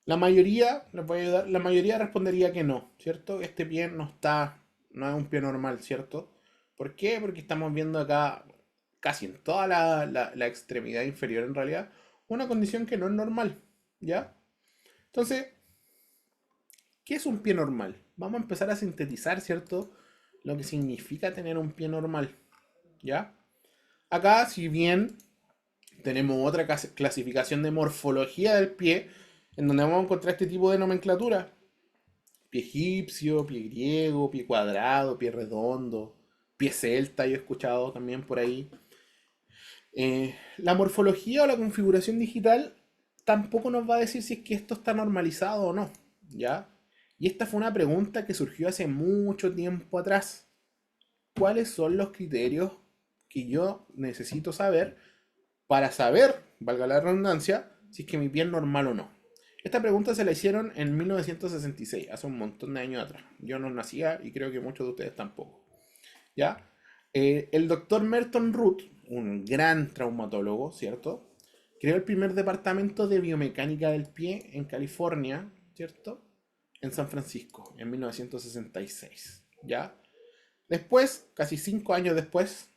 La mayoría, les voy a ayudar, la mayoría respondería que no, ¿cierto? Este pie no es un pie normal, ¿cierto? ¿Por qué? Porque estamos viendo acá, casi en toda la extremidad inferior en realidad, una condición que no es normal, ¿ya? Entonces, ¿qué es un pie normal? Vamos a empezar a sintetizar, ¿cierto? Lo que significa tener un pie normal, ¿ya? Acá, si bien tenemos otra clasificación de morfología del pie, en donde vamos a encontrar este tipo de nomenclatura. Pie egipcio, pie griego, pie cuadrado, pie redondo, pie celta, yo he escuchado también por ahí. La morfología o la configuración digital tampoco nos va a decir si es que esto está normalizado o no, ¿ya? Y esta fue una pregunta que surgió hace mucho tiempo atrás. ¿Cuáles son los criterios que yo necesito saber para saber, valga la redundancia, si es que mi pie es normal o no? Esta pregunta se la hicieron en 1966, hace un montón de años atrás. Yo no nacía y creo que muchos de ustedes tampoco. ¿Ya? El doctor Merton Root, un gran traumatólogo, ¿cierto? Creó el primer departamento de biomecánica del pie en California, ¿cierto? En San Francisco, en 1966, ¿ya? Después, casi 5 años después,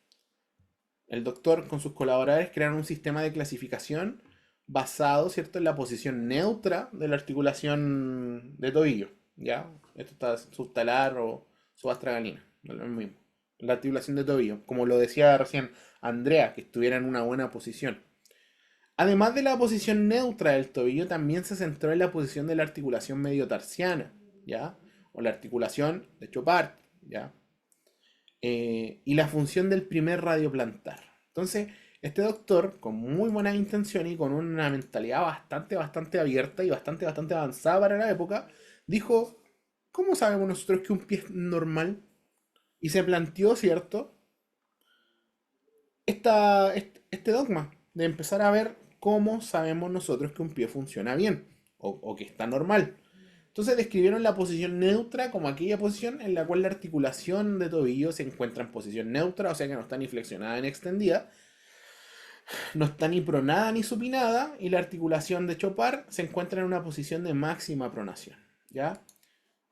el doctor con sus colaboradores crearon un sistema de clasificación basado, ¿cierto?, en la posición neutra de la articulación de tobillo, ¿ya? Esto está subtalar o subastragalina, no es lo mismo. La articulación de tobillo, como lo decía recién Andrea, que estuviera en una buena posición. Además de la posición neutra del tobillo, también se centró en la posición de la articulación mediotarsiana, ¿ya? O la articulación de Chopard, ¿ya? Y la función del primer radio plantar. Entonces, este doctor, con muy buena intención y con una mentalidad bastante abierta y bastante avanzada para la época, dijo, ¿cómo sabemos nosotros que un pie es normal? Y se planteó, ¿cierto?, este dogma de empezar a ver cómo sabemos nosotros que un pie funciona bien o que está normal. Entonces describieron la posición neutra como aquella posición en la cual la articulación de tobillo se encuentra en posición neutra, o sea que no está ni flexionada ni extendida, no está ni pronada ni supinada, y la articulación de Chopard se encuentra en una posición de máxima pronación, ¿ya?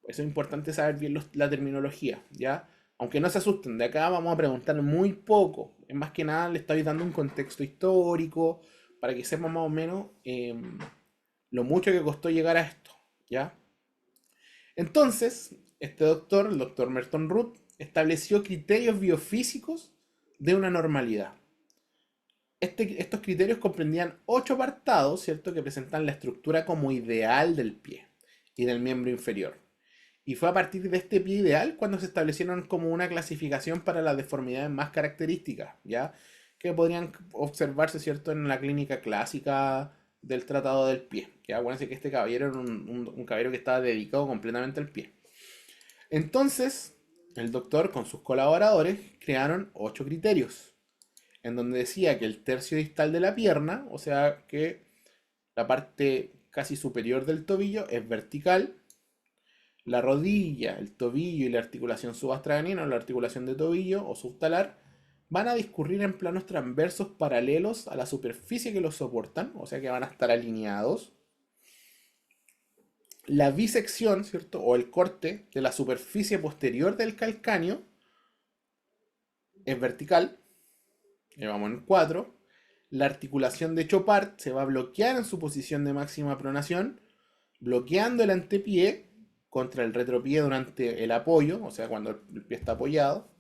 Eso es importante saber bien la terminología, ¿ya? Aunque no se asusten, de acá vamos a preguntar muy poco. Es más que nada le estoy dando un contexto histórico para que sepan más o menos lo mucho que costó llegar a esto, ¿ya? Entonces, este doctor, el doctor Merton Root, estableció criterios biofísicos de una normalidad. Estos criterios comprendían 8 apartados, ¿cierto?, que presentan la estructura como ideal del pie y del miembro inferior. Y fue a partir de este pie ideal cuando se establecieron como una clasificación para las deformidades más características, ¿ya? Que podrían observarse, ¿cierto?, en la clínica clásica del tratado del pie. Que acuérdense que este caballero era un caballero que estaba dedicado completamente al pie. Entonces, el doctor con sus colaboradores crearon 8 criterios, en donde decía que el tercio distal de la pierna, o sea que la parte casi superior del tobillo es vertical, la rodilla, el tobillo y la articulación subastraganina o la articulación de tobillo o subtalar van a discurrir en planos transversos paralelos a la superficie que los soportan, o sea que van a estar alineados. La bisección, ¿cierto?, o el corte de la superficie posterior del calcáneo es vertical, llevamos en 4. La articulación de Chopard se va a bloquear en su posición de máxima pronación, bloqueando el antepié contra el retropié durante el apoyo, o sea, cuando el pie está apoyado.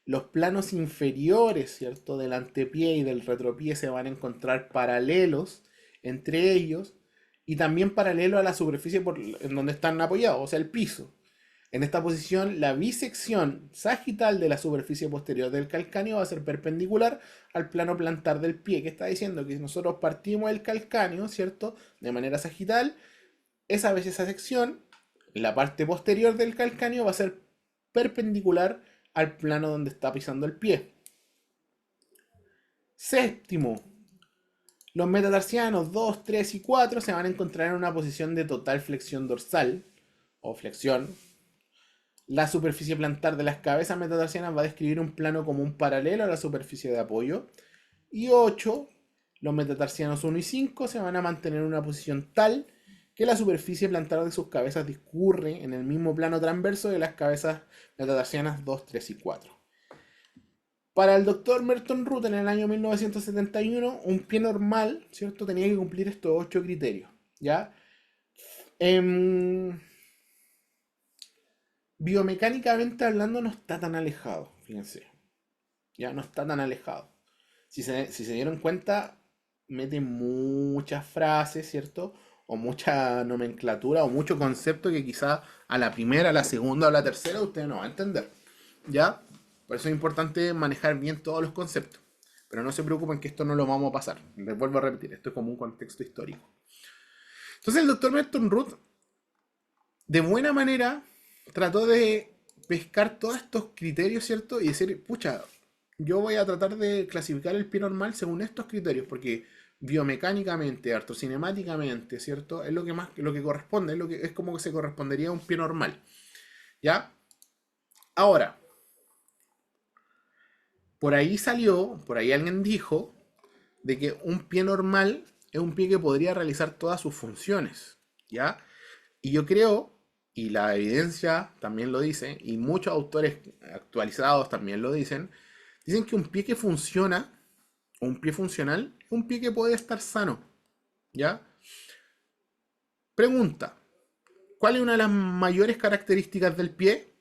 Los planos inferiores, ¿cierto?, del antepié y del retropié se van a encontrar paralelos entre ellos y también paralelo a la superficie en donde están apoyados, o sea, el piso. En esta posición, la bisección sagital de la superficie posterior del calcáneo va a ser perpendicular al plano plantar del pie, que está diciendo que si nosotros partimos el calcáneo, ¿cierto?, de manera sagital, esa vez esa sección, la parte posterior del calcáneo va a ser perpendicular al plano donde está pisando el pie. Séptimo, los metatarsianos 2, 3 y 4 se van a encontrar en una posición de total flexión dorsal o flexión. La superficie plantar de las cabezas metatarsianas va a describir un plano común paralelo a la superficie de apoyo. Y 8, los metatarsianos 1 y 5 se van a mantener en una posición tal que la superficie plantar de sus cabezas discurre en el mismo plano transverso de las cabezas metatarsianas 2, 3 y 4. Para el doctor Merton Root en el año 1971, un pie normal, ¿cierto?, tenía que cumplir estos 8 criterios, ¿ya? Biomecánicamente hablando no está tan alejado, fíjense, ya no está tan alejado. Si se dieron cuenta, mete muchas frases, ¿cierto?, o mucha nomenclatura, o mucho concepto que quizá a la primera, a la segunda o a la tercera usted no va a entender, ¿ya? Por eso es importante manejar bien todos los conceptos. Pero no se preocupen que esto no lo vamos a pasar. Les vuelvo a repetir, esto es como un contexto histórico. Entonces el doctor Merton Root, de buena manera, trató de pescar todos estos criterios, ¿cierto? Y decir, pucha, yo voy a tratar de clasificar el pie normal según estos criterios, porque biomecánicamente, artrocinemáticamente, ¿cierto?, es lo que corresponde, es como que se correspondería a un pie normal, ¿ya? Ahora, por ahí alguien dijo de que un pie normal es un pie que podría realizar todas sus funciones, ¿ya? Y yo creo, y la evidencia también lo dice, y muchos autores actualizados también lo dicen que un pie que funciona, un pie funcional, es un pie que puede estar sano, ¿ya? Pregunta, ¿cuál es una de las mayores características del pie?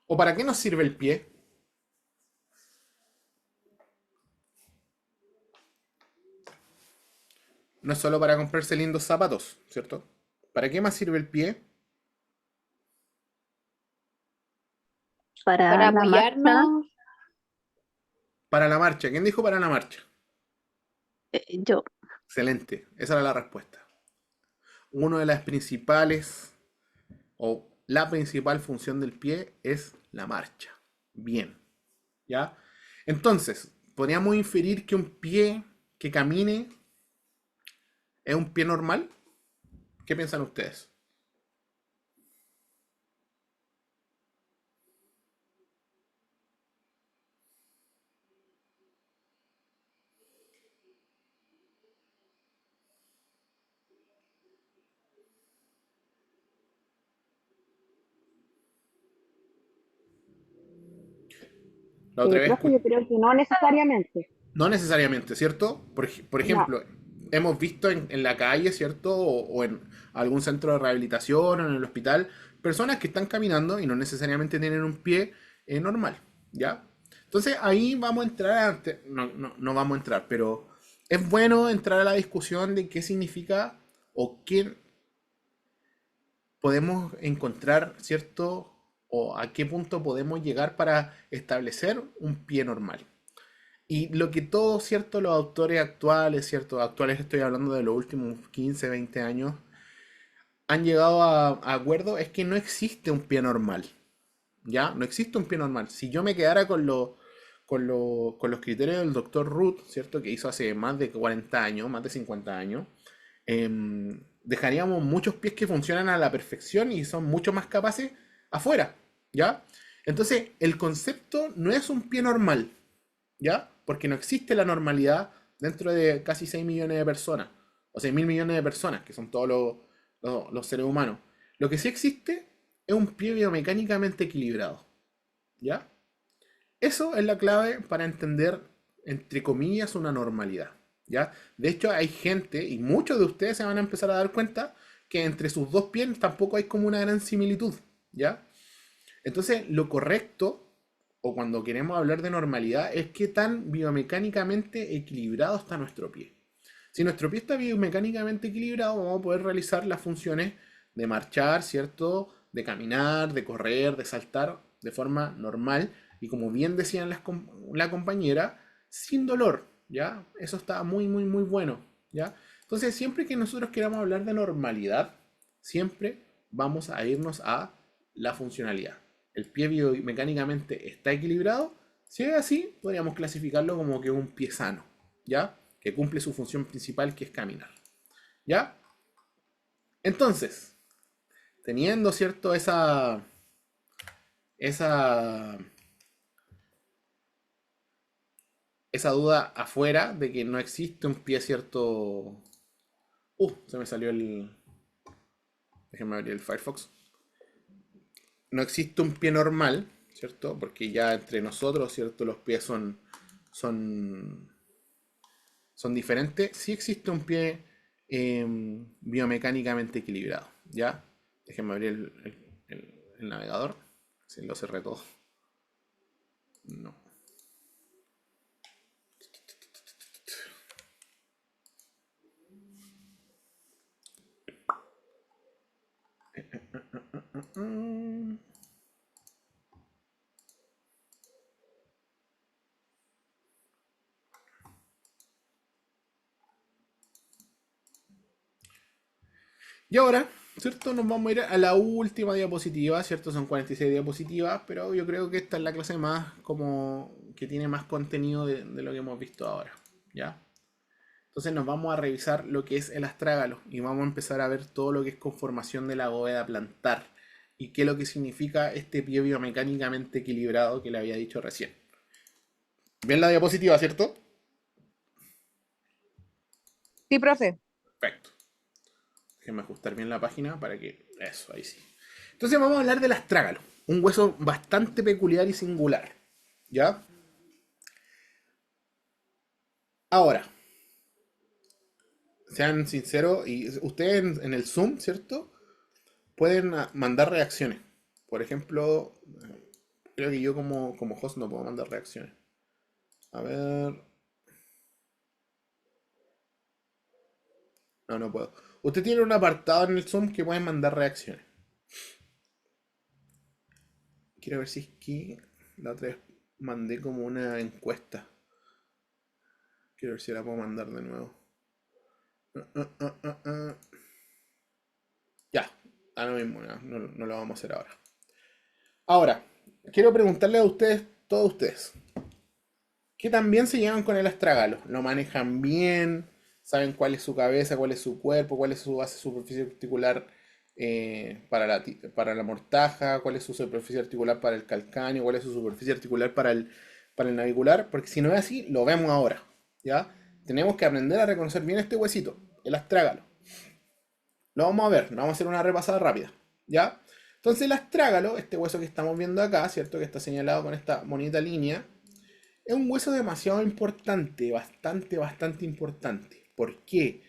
¿O para qué nos sirve el pie? No es solo para comprarse lindos zapatos, ¿cierto? ¿Para qué más sirve el pie? Para Para la marcha, apoyarnos, Para la marcha. ¿Quién dijo para la marcha? yo, Excelente, esa era la respuesta. Una de las principales o la principal función del pie es la marcha. Bien, ¿ya? Entonces, podríamos inferir que un pie que camine es un pie normal. ¿Qué piensan ustedes? La otra vez Profe, yo creo que no necesariamente. no necesariamente, ¿cierto? Por No, ejemplo, hemos visto en la calle, ¿cierto? O en algún centro de rehabilitación o en el hospital, personas que están caminando y no necesariamente tienen un pie normal, ¿ya? Entonces ahí vamos a entrar, no vamos a entrar, pero es bueno entrar a la discusión de qué significa o qué podemos encontrar, ¿cierto? O a qué punto podemos llegar para establecer un pie normal. Y lo que todos, ¿cierto? Los autores actuales, ¿cierto? Actuales estoy hablando de los últimos 15, 20 años, han llegado a acuerdo es que no existe un pie normal, ¿ya? No existe un pie normal. Si yo me quedara con los criterios del doctor Root, ¿cierto? Que hizo hace más de 40 años, más de 50 años, dejaríamos muchos pies que funcionan a la perfección y son mucho más capaces afuera, ¿ya? Entonces, el concepto no es un pie normal, ¿ya? Porque no existe la normalidad dentro de casi 6 millones de personas. o 6.000 millones de personas, que son todos los seres humanos. Lo que sí existe es un pie biomecánicamente equilibrado, ¿ya? Eso es la clave para entender, entre comillas, una normalidad, ¿ya? De hecho, hay gente, y muchos de ustedes se van a empezar a dar cuenta, que entre sus dos pies tampoco hay como una gran similitud, ¿ya? Entonces, lo correcto, o cuando queremos hablar de normalidad, es qué tan biomecánicamente equilibrado está nuestro pie. Si nuestro pie está biomecánicamente equilibrado, vamos a poder realizar las funciones de marchar, ¿cierto? De caminar, de correr, de saltar de forma normal y como bien decían la compañera, sin dolor, ¿ya? Eso está muy, muy, muy bueno, ¿ya? Entonces, siempre que nosotros queramos hablar de normalidad, siempre vamos a irnos a la funcionalidad. El pie biomecánicamente está equilibrado. Si es así, podríamos clasificarlo como que es un pie sano, ¿ya? Que cumple su función principal, que es caminar, ¿ya? Entonces, teniendo, ¿cierto? Esa, esa duda afuera de que no existe un pie, ¿cierto? Se me salió el... Déjenme abrir el Firefox. No existe un pie normal, ¿cierto? Porque ya entre nosotros, ¿cierto? Los pies son, son diferentes. Sí existe un pie biomecánicamente equilibrado, ¿ya? Déjenme abrir el navegador. Si lo cerré todo. No. Y ahora, ¿cierto? Nos vamos a ir a la última diapositiva, ¿cierto? Son 46 diapositivas, pero yo creo que esta es la clase más como que tiene más contenido de lo que hemos visto ahora, ¿ya? Entonces nos vamos a revisar lo que es el astrágalo y vamos a empezar a ver todo lo que es conformación de la bóveda plantar y qué es lo que significa este pie biomecánicamente equilibrado que le había dicho recién. ¿Ven la diapositiva, cierto? Sí, profe. Perfecto. Déjenme ajustar bien la página para que... Eso, ahí sí. Entonces vamos a hablar del astrágalo, un hueso bastante peculiar y singular, ¿ya? Ahora, sean sinceros, y ustedes en el Zoom, ¿cierto? Pueden mandar reacciones. Por ejemplo, creo que yo como host no puedo mandar reacciones. A ver... No, no puedo. Usted tiene un apartado en el Zoom que pueden mandar reacciones. Quiero ver si es que la otra vez mandé como una encuesta. Quiero ver si la puedo mandar de nuevo. Ya, ahora mismo, no lo vamos a hacer ahora. Ahora, quiero preguntarle a ustedes, todos ustedes, ¿qué tan bien se llevan con el astragalo? ¿Lo manejan bien? ¿Saben cuál es su cabeza, cuál es su cuerpo, cuál es su base superficie articular para la mortaja? ¿Cuál es su superficie articular para el calcáneo? ¿Cuál es su superficie articular para el navicular? Porque si no es así, lo vemos ahora, ¿ya? Tenemos que aprender a reconocer bien este huesito, el astrágalo. Lo vamos a ver, vamos a hacer una repasada rápida, ¿ya? Entonces el astrágalo, este hueso que estamos viendo acá, ¿cierto? Que está señalado con esta bonita línea, es un hueso demasiado importante, bastante, bastante importante. ¿Por qué?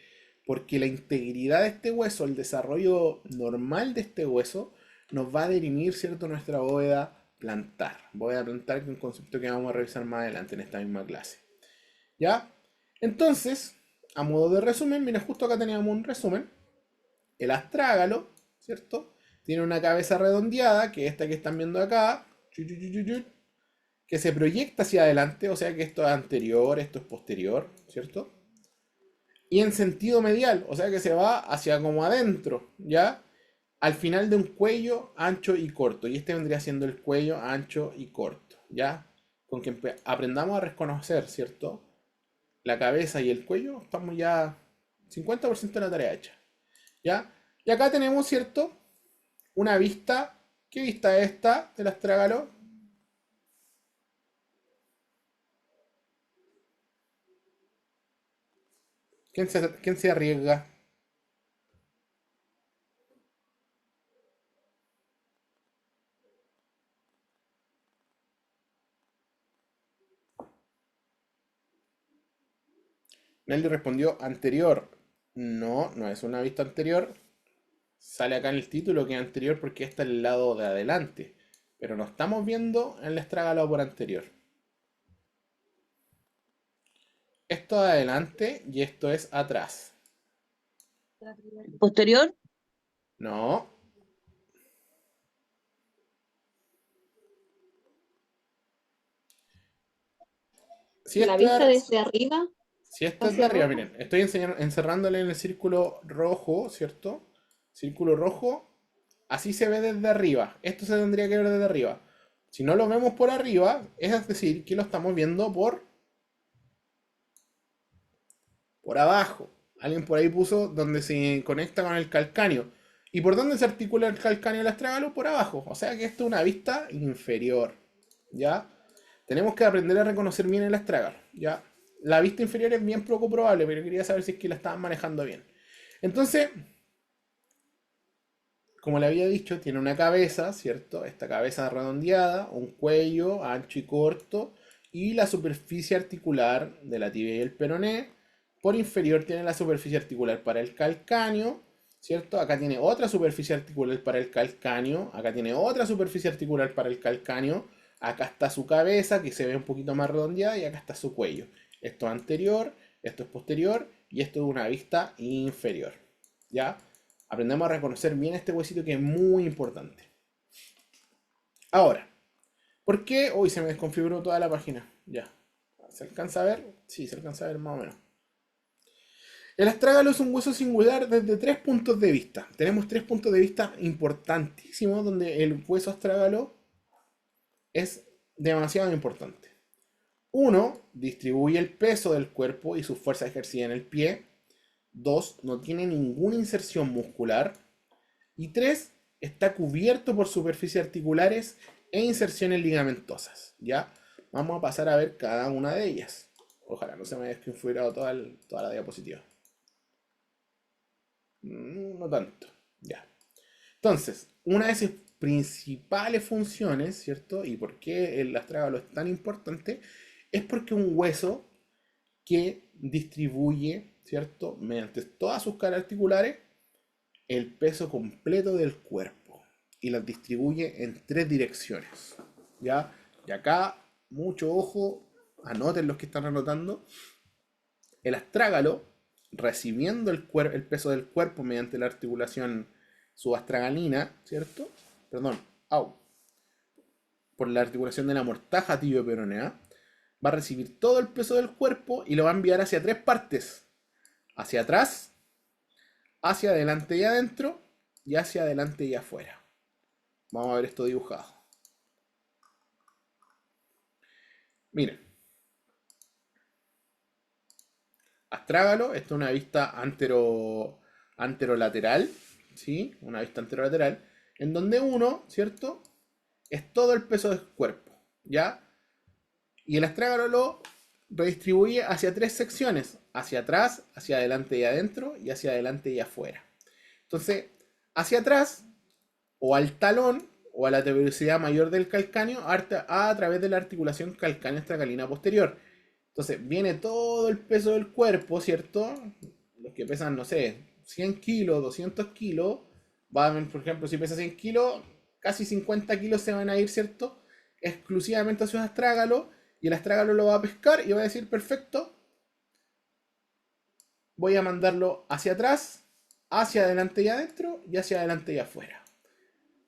Porque la integridad de este hueso, el desarrollo normal de este hueso, nos va a definir, ¿cierto?, nuestra bóveda plantar. Bóveda plantar, que es un concepto que vamos a revisar más adelante en esta misma clase, ¿ya? Entonces, a modo de resumen, mira, justo acá teníamos un resumen. El astrágalo, ¿cierto? Tiene una cabeza redondeada, que es esta que están viendo acá, que se proyecta hacia adelante, o sea que esto es anterior, esto es posterior, ¿cierto? Y en sentido medial, o sea que se va hacia como adentro, ¿ya? Al final de un cuello ancho y corto, y este vendría siendo el cuello ancho y corto, ¿ya? Con que aprendamos a reconocer, ¿cierto? La cabeza y el cuello, estamos ya 50% de la tarea hecha, ¿ya? Y acá tenemos, ¿cierto? Una vista. ¿Qué vista es esta del astrágalo? Quién se arriesga? Nelly respondió anterior. No, no es una vista anterior. Sale acá en el título que es anterior porque está el lado de adelante. Pero no estamos viendo el estrágalo por anterior. Esto es adelante y esto es atrás. Posterior, No. Si La esto vista es, desde arriba, si esto es de hacia arriba, abajo. miren, estoy encerrándole en el círculo rojo, ¿cierto? Círculo rojo, así se ve desde arriba. Esto se tendría que ver desde arriba. Si no lo vemos por arriba, es decir, que lo estamos viendo por abajo. Alguien por ahí puso donde se conecta con el calcáneo. ¿Y por dónde se articula el calcáneo y el astrágalo? Por abajo. O sea que esto es una vista inferior. ¿Ya? Tenemos que aprender a reconocer bien el astrágalo. ¿Ya? La vista inferior es bien poco probable, pero quería saber si es que la estaban manejando bien. Entonces, como le había dicho, tiene una cabeza, ¿cierto? Esta cabeza redondeada, un cuello ancho y corto, y la superficie articular de la tibia y el peroné. Por inferior tiene la superficie articular para el calcáneo, ¿cierto? Acá tiene otra superficie articular para el calcáneo, acá tiene otra superficie articular para el calcáneo, acá está su cabeza, que se ve un poquito más redondeada, y acá está su cuello. Esto es anterior, esto es posterior, y esto es una vista inferior, ¿ya? Aprendemos a reconocer bien este huesito que es muy importante. Ahora, ¿por qué? Uy, se me desconfiguró toda la página. Ya. ¿Se alcanza a ver? Sí, se alcanza a ver más o menos. El astrágalo es un hueso singular desde 3 puntos de vista. Tenemos 3 puntos de vista importantísimos donde el hueso astrágalo es demasiado importante. Uno, distribuye el peso del cuerpo y su fuerza ejercida en el pie. 2, no tiene ninguna inserción muscular. Y 3, está cubierto por superficies articulares e inserciones ligamentosas. ¿Ya? Vamos a pasar a ver cada una de ellas. Ojalá no se me haya desconfigurado toda la diapositiva. No tanto. Ya. Entonces, una de sus principales funciones, ¿cierto? Y por qué el astrágalo es tan importante, es porque es un hueso que distribuye, ¿cierto? Mediante todas sus caras articulares, el peso completo del cuerpo. Y las distribuye en 3 direcciones. ¿Ya? Y acá, mucho ojo, anoten los que están anotando. El astrágalo, recibiendo el peso del cuerpo mediante la articulación subastragalina, ¿cierto? Perdón, por la articulación de la mortaja tibio-peronea, va a recibir todo el peso del cuerpo y lo va a enviar hacia 3 partes. Hacia atrás, hacia adelante y adentro, y hacia adelante y afuera. Vamos a ver esto dibujado. Miren. Astrágalo, esto es una vista anterolateral, ¿sí? Una vista anterolateral, en donde uno, ¿cierto? Es todo el peso del cuerpo, ¿ya? Y el astrágalo lo redistribuye hacia 3 secciones, hacia atrás, hacia adelante y adentro, y hacia adelante y afuera. Entonces, hacia atrás, o al talón, o a la tuberosidad mayor del calcáneo, a través de la articulación calcáneo-astragalina posterior. Entonces viene todo el peso del cuerpo, ¿cierto? Los que pesan, no sé, 100 kilos, 200 kilos, por ejemplo, si pesa 100 kilos, casi 50 kilos se van a ir, ¿cierto? Exclusivamente hacia un astrágalo, y el astrágalo lo va a pescar y va a decir, perfecto, voy a mandarlo hacia atrás, hacia adelante y adentro, y hacia adelante y afuera.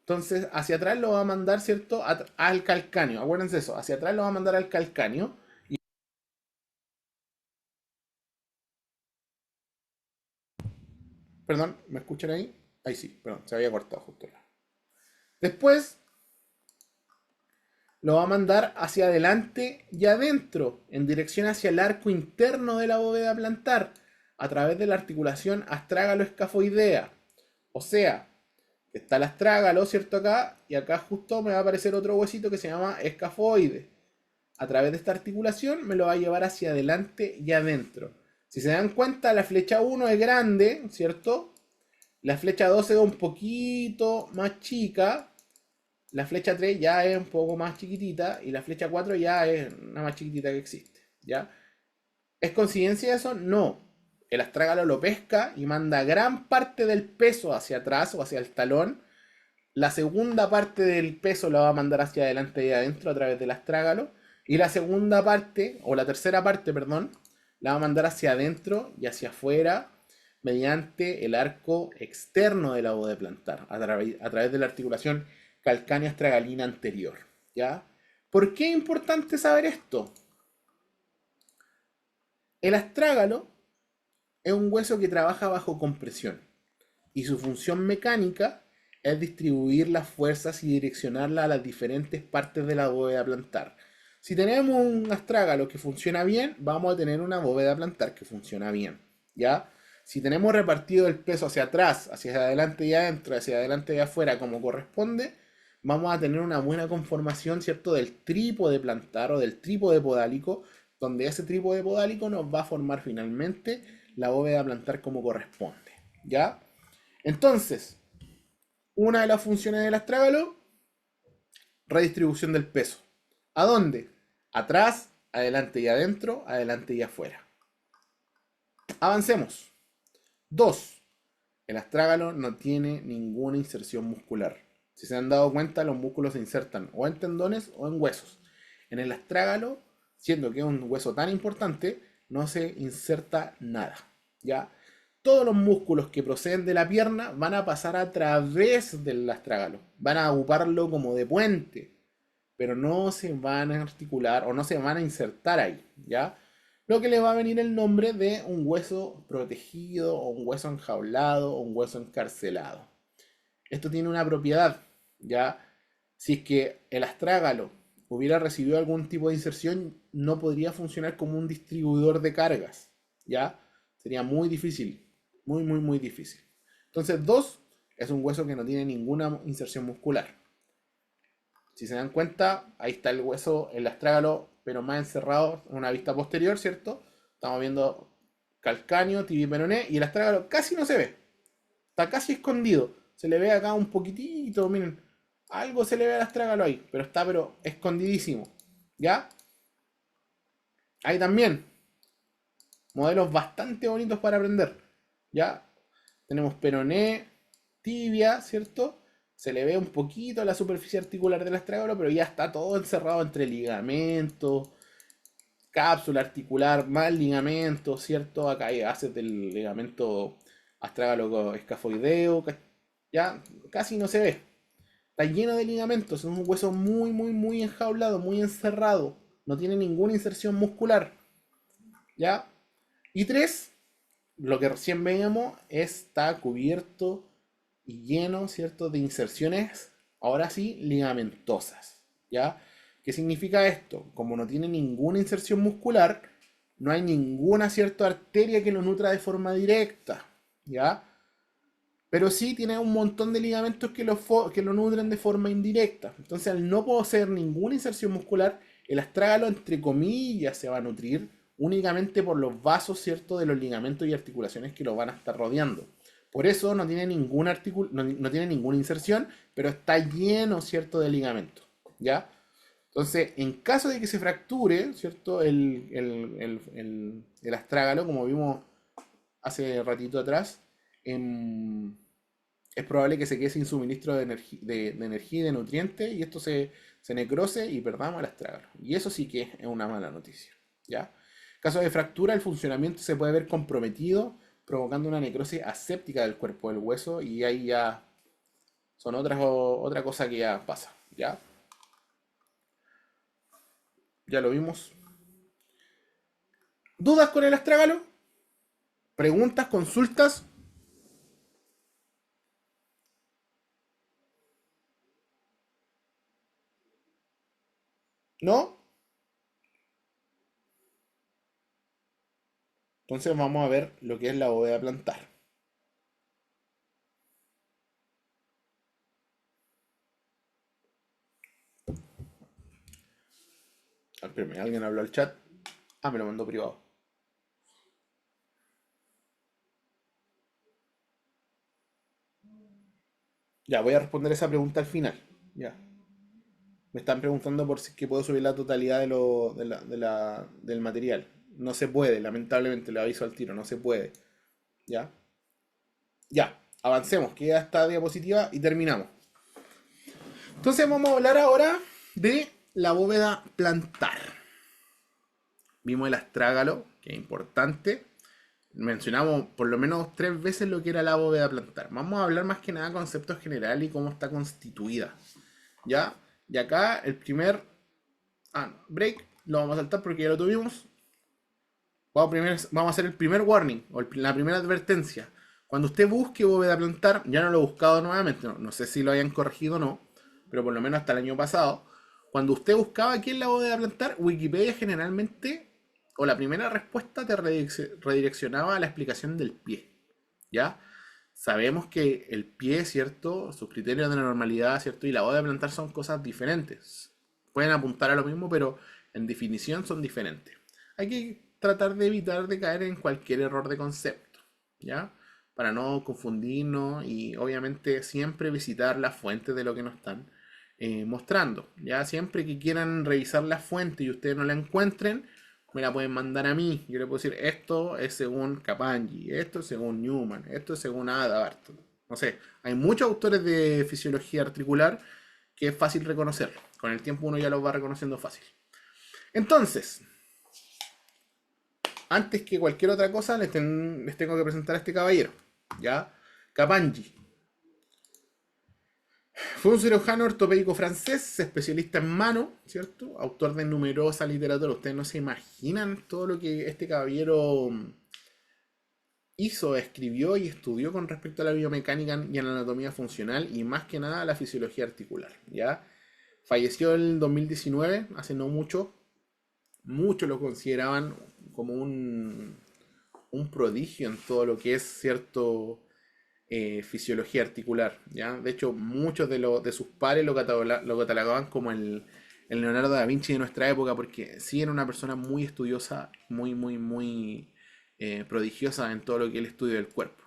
Entonces, hacia atrás lo va a mandar, ¿cierto? Al calcáneo, acuérdense eso, hacia atrás lo va a mandar al calcáneo. Perdón, ¿me escuchan ahí? Ahí sí, perdón, se había cortado justo acá. Después lo va a mandar hacia adelante y adentro, en dirección hacia el arco interno de la bóveda plantar, a través de la articulación astrágalo-escafoidea. O sea, está el astrágalo, ¿cierto? Acá, y acá justo me va a aparecer otro huesito que se llama escafoide. A través de esta articulación me lo va a llevar hacia adelante y adentro. Si se dan cuenta, la flecha 1 es grande, ¿cierto? La flecha 2 es un poquito más chica. La flecha 3 ya es un poco más chiquitita. Y la flecha 4 ya es la más chiquitita que existe, ¿ya? ¿Es coincidencia eso? No. El astrágalo lo pesca y manda gran parte del peso hacia atrás o hacia el talón. La segunda parte del peso la va a mandar hacia adelante y adentro a través del astrágalo. Y la segunda parte, o la tercera parte, perdón, la va a mandar hacia adentro y hacia afuera mediante el arco externo del la de plantar, a través de la articulación calcánea astragalina anterior. ¿Ya? ¿Por qué es importante saber esto? El astrágalo es un hueso que trabaja bajo compresión y su función mecánica es distribuir las fuerzas y direccionarlas a las diferentes partes de la bóveda plantar. Si tenemos un astrágalo que funciona bien, vamos a tener una bóveda plantar que funciona bien, ¿ya? Si tenemos repartido el peso hacia atrás, hacia adelante y adentro, hacia adelante y afuera como corresponde, vamos a tener una buena conformación, ¿cierto?, del trípode plantar o del trípode podálico, donde ese trípode podálico nos va a formar finalmente la bóveda plantar como corresponde, ¿ya? Entonces, una de las funciones del astrágalo, redistribución del peso. ¿A dónde? Atrás, adelante y adentro, adelante y afuera. Avancemos. 2. El astrágalo no tiene ninguna inserción muscular. Si se han dado cuenta, los músculos se insertan o en tendones o en huesos. En el astrágalo, siendo que es un hueso tan importante, no se inserta nada, ¿ya? Todos los músculos que proceden de la pierna van a pasar a través del astrágalo. Van a ocuparlo como de puente, pero no se van a articular o no se van a insertar ahí, ¿ya? Lo que le va a venir el nombre de un hueso protegido o un hueso enjaulado o un hueso encarcelado. Esto tiene una propiedad, ¿ya? Si es que el astrágalo hubiera recibido algún tipo de inserción, no podría funcionar como un distribuidor de cargas, ¿ya? Sería muy difícil, muy difícil. Entonces, 2 es un hueso que no tiene ninguna inserción muscular. Si se dan cuenta, ahí está el hueso, el astrágalo, pero más encerrado en una vista posterior, ¿cierto? Estamos viendo calcáneo, tibia y peroné, y el astrágalo casi no se ve. Está casi escondido. Se le ve acá un poquitito, miren. Algo se le ve al astrágalo ahí, pero está escondidísimo. ¿Ya? Ahí también. Modelos bastante bonitos para aprender. ¿Ya? Tenemos peroné, tibia, ¿cierto? Se le ve un poquito la superficie articular del astrágalo, pero ya está todo encerrado entre ligamentos, cápsula articular, más ligamento, ¿cierto? Acá hay haces del ligamento astrágalo escafoideo, ya casi no se ve. Está lleno de ligamentos, es un hueso muy enjaulado, muy encerrado. No tiene ninguna inserción muscular, ¿ya? Y 3, lo que recién veíamos, está cubierto y lleno, ¿cierto?, de inserciones, ahora sí, ligamentosas, ¿ya? ¿Qué significa esto? Como no tiene ninguna inserción muscular, no hay ninguna, ¿cierto?, arteria que lo nutra de forma directa, ¿ya? Pero sí tiene un montón de ligamentos que lo nutren de forma indirecta. Entonces, al no poseer ninguna inserción muscular, el astrágalo, entre comillas, se va a nutrir únicamente por los vasos, ¿cierto?, de los ligamentos y articulaciones que lo van a estar rodeando. Por eso no tiene no tiene ninguna inserción, pero está lleno, ¿cierto?, de ligamentos, ¿ya? Entonces, en caso de que se fracture, ¿cierto?, el astrágalo, como vimos hace ratito atrás, es probable que se quede sin suministro de energía y de nutrientes y esto se necrose y perdamos el astrágalo. Y eso sí que es una mala noticia, ¿ya? En caso de fractura, el funcionamiento se puede ver comprometido, provocando una necrosis aséptica del cuerpo del hueso y ahí ya son otra cosa que ya pasa, ¿ya? Ya lo vimos. ¿Dudas con el astrágalo? ¿Preguntas? ¿Consultas? ¿No? Entonces vamos a ver lo que es la bóveda plantar. Espérame, alguien habló al chat. Ah, me lo mandó privado. Ya, voy a responder esa pregunta al final. Ya. Me están preguntando por si es que puedo subir la totalidad del material. No se puede, lamentablemente, le aviso al tiro, no se puede. ¿Ya? Ya, avancemos, queda esta diapositiva y terminamos. Entonces vamos a hablar ahora de la bóveda plantar. Vimos el astrágalo, que es importante. Mencionamos por lo menos 3 veces lo que era la bóveda plantar. Vamos a hablar más que nada conceptos generales y cómo está constituida. ¿Ya? Y acá el primer break lo vamos a saltar porque ya lo tuvimos. Vamos a hacer el primer warning o la primera advertencia. Cuando usted busque bóveda plantar, ya no lo he buscado nuevamente, no sé si lo hayan corregido o no, pero por lo menos hasta el año pasado, cuando usted buscaba qué es la bóveda plantar, Wikipedia generalmente, o la primera respuesta te redireccionaba a la explicación del pie. ¿Ya? Sabemos que el pie, ¿cierto? Sus criterios de normalidad, ¿cierto? Y la bóveda plantar son cosas diferentes. Pueden apuntar a lo mismo, pero en definición son diferentes. Hay que tratar de evitar de caer en cualquier error de concepto, ¿ya? Para no confundirnos y obviamente siempre visitar las fuentes de lo que nos están mostrando, ¿ya? Siempre que quieran revisar la fuente y ustedes no la encuentren, me la pueden mandar a mí. Yo le puedo decir, esto es según Capangyi, esto es según Newman, esto es según Ada Barton. No sé, hay muchos autores de fisiología articular que es fácil reconocerlo. Con el tiempo uno ya los va reconociendo fácil. Entonces, antes que cualquier otra cosa, les tengo que presentar a este caballero. ¿Ya? Capangyi. Fue un cirujano ortopédico francés, especialista en mano, ¿cierto? Autor de numerosa literatura. Ustedes no se imaginan todo lo que este caballero hizo, escribió y estudió con respecto a la biomecánica y a la anatomía funcional y más que nada a la fisiología articular, ¿ya? Falleció en 2019, hace no mucho. Muchos lo consideraban como un prodigio en todo lo que es cierto fisiología articular, ¿ya? De hecho, muchos de sus pares lo catalogaban como el Leonardo da Vinci de nuestra época, porque sí era una persona muy estudiosa, muy prodigiosa en todo lo que es el estudio del cuerpo.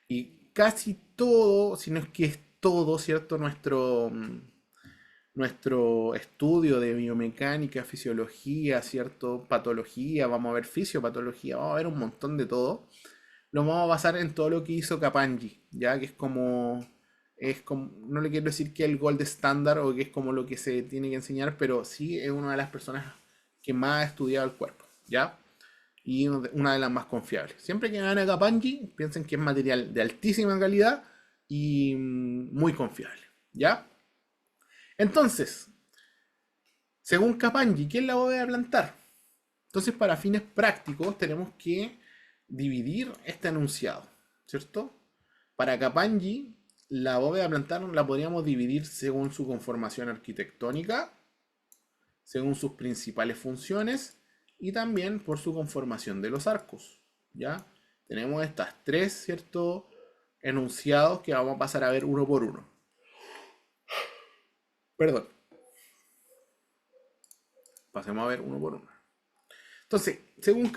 Y casi todo, si no es que es todo, ¿cierto? Nuestro estudio de biomecánica, fisiología, ¿cierto? Patología, vamos a ver fisiopatología, vamos a ver un montón de todo. Lo vamos a basar en todo lo que hizo Capangyi, ya que es como, no le quiero decir que es el gold standard o que es como lo que se tiene que enseñar, pero sí es una de las personas que más ha estudiado el cuerpo, ¿ya? Y una de las más confiables. Siempre que vean a Capangyi, piensen que es material de altísima calidad y muy confiable, ¿ya? Entonces, según Capangyi, ¿qué es la bóveda plantar? Entonces, para fines prácticos, tenemos que dividir este enunciado, ¿cierto? Para Capangyi, la bóveda plantar la podríamos dividir según su conformación arquitectónica, según sus principales funciones y también por su conformación de los arcos, ¿ya? Tenemos estas 3, ¿cierto? Enunciados que vamos a pasar a ver uno por uno. Perdón. Pasemos a ver uno por uno. Entonces, según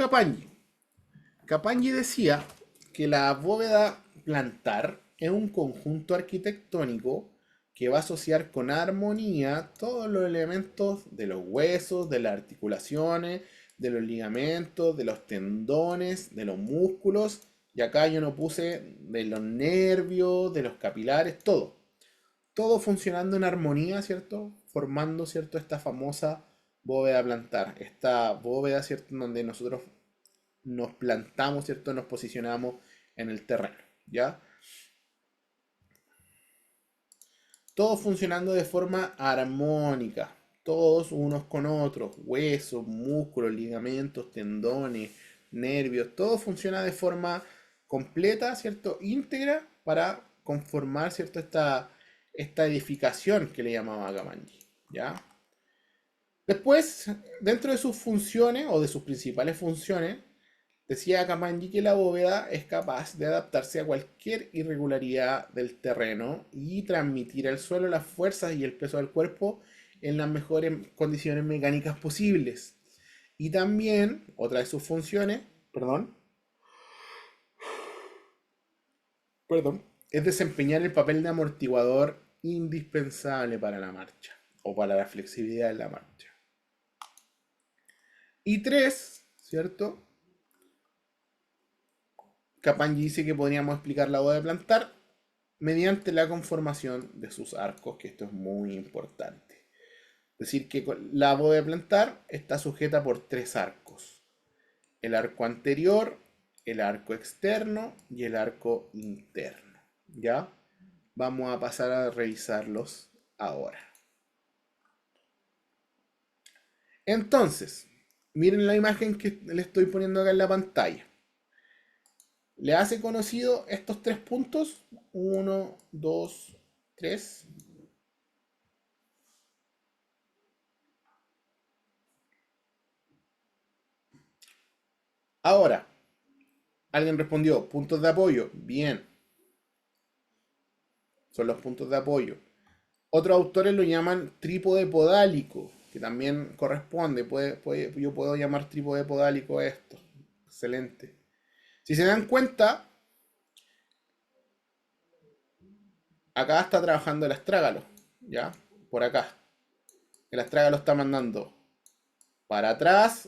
Capangyi decía que la bóveda plantar es un conjunto arquitectónico que va a asociar con armonía todos los elementos de los huesos, de las articulaciones, de los ligamentos, de los tendones, de los músculos, y acá yo no puse de los nervios, de los capilares, todo. Todo funcionando en armonía, ¿cierto? Formando, ¿cierto? Esta famosa bóveda plantar. Esta bóveda, ¿cierto? En donde nosotros nos plantamos, ¿cierto? Nos posicionamos en el terreno, ¿ya? Todo funcionando de forma armónica, todos unos con otros, huesos, músculos, ligamentos, tendones, nervios, todo funciona de forma completa, ¿cierto? Íntegra para conformar, ¿cierto? Esta edificación que le llamaba Capangyi, ¿ya? Después, dentro de sus funciones o de sus principales funciones, decía Capangyi que la bóveda es capaz de adaptarse a cualquier irregularidad del terreno y transmitir al suelo las fuerzas y el peso del cuerpo en las mejores condiciones mecánicas posibles. Y también, otra de sus funciones, perdón, es desempeñar el papel de amortiguador indispensable para la marcha o para la flexibilidad de la marcha. Y 3, ¿cierto? Capanghi dice que podríamos explicar la boda de plantar mediante la conformación de sus arcos, que esto es muy importante. Es decir, que la boda de plantar está sujeta por 3 arcos. El arco anterior, el arco externo y el arco interno. ¿Ya? Vamos a pasar a revisarlos ahora. Entonces, miren la imagen que le estoy poniendo acá en la pantalla. ¿Le hace conocido estos 3 puntos? 1, 2, 3. Ahora, alguien respondió, puntos de apoyo. Bien. Son los puntos de apoyo. Otros autores lo llaman trípode podálico, que también corresponde. Yo puedo llamar trípode podálico a esto. Excelente. Si se dan cuenta, acá está trabajando el astrágalo, ¿ya? Por acá. El astrágalo está mandando para atrás,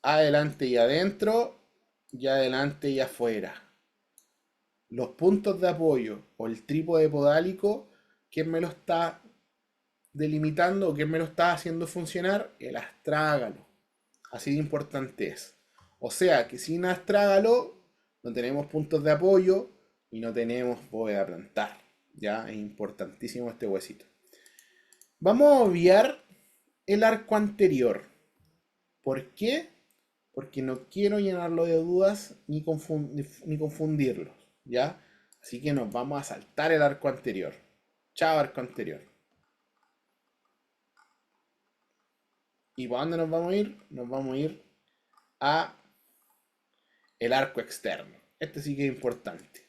adelante y adentro, y adelante y afuera. Los puntos de apoyo o el trípode podálico, ¿quién me lo está delimitando o quién me lo está haciendo funcionar? El astrágalo. Así de importante es. O sea que sin astrágalo no tenemos puntos de apoyo y no tenemos bóveda plantar. Ya es importantísimo este huesito. Vamos a obviar el arco anterior. ¿Por qué? Porque no quiero llenarlo de dudas ni confundirlos. ¿Ya? Así que nos vamos a saltar el arco anterior. Chao, arco anterior. ¿Y para dónde nos vamos a ir? Nos vamos a ir a el arco externo. Este sí que es importante.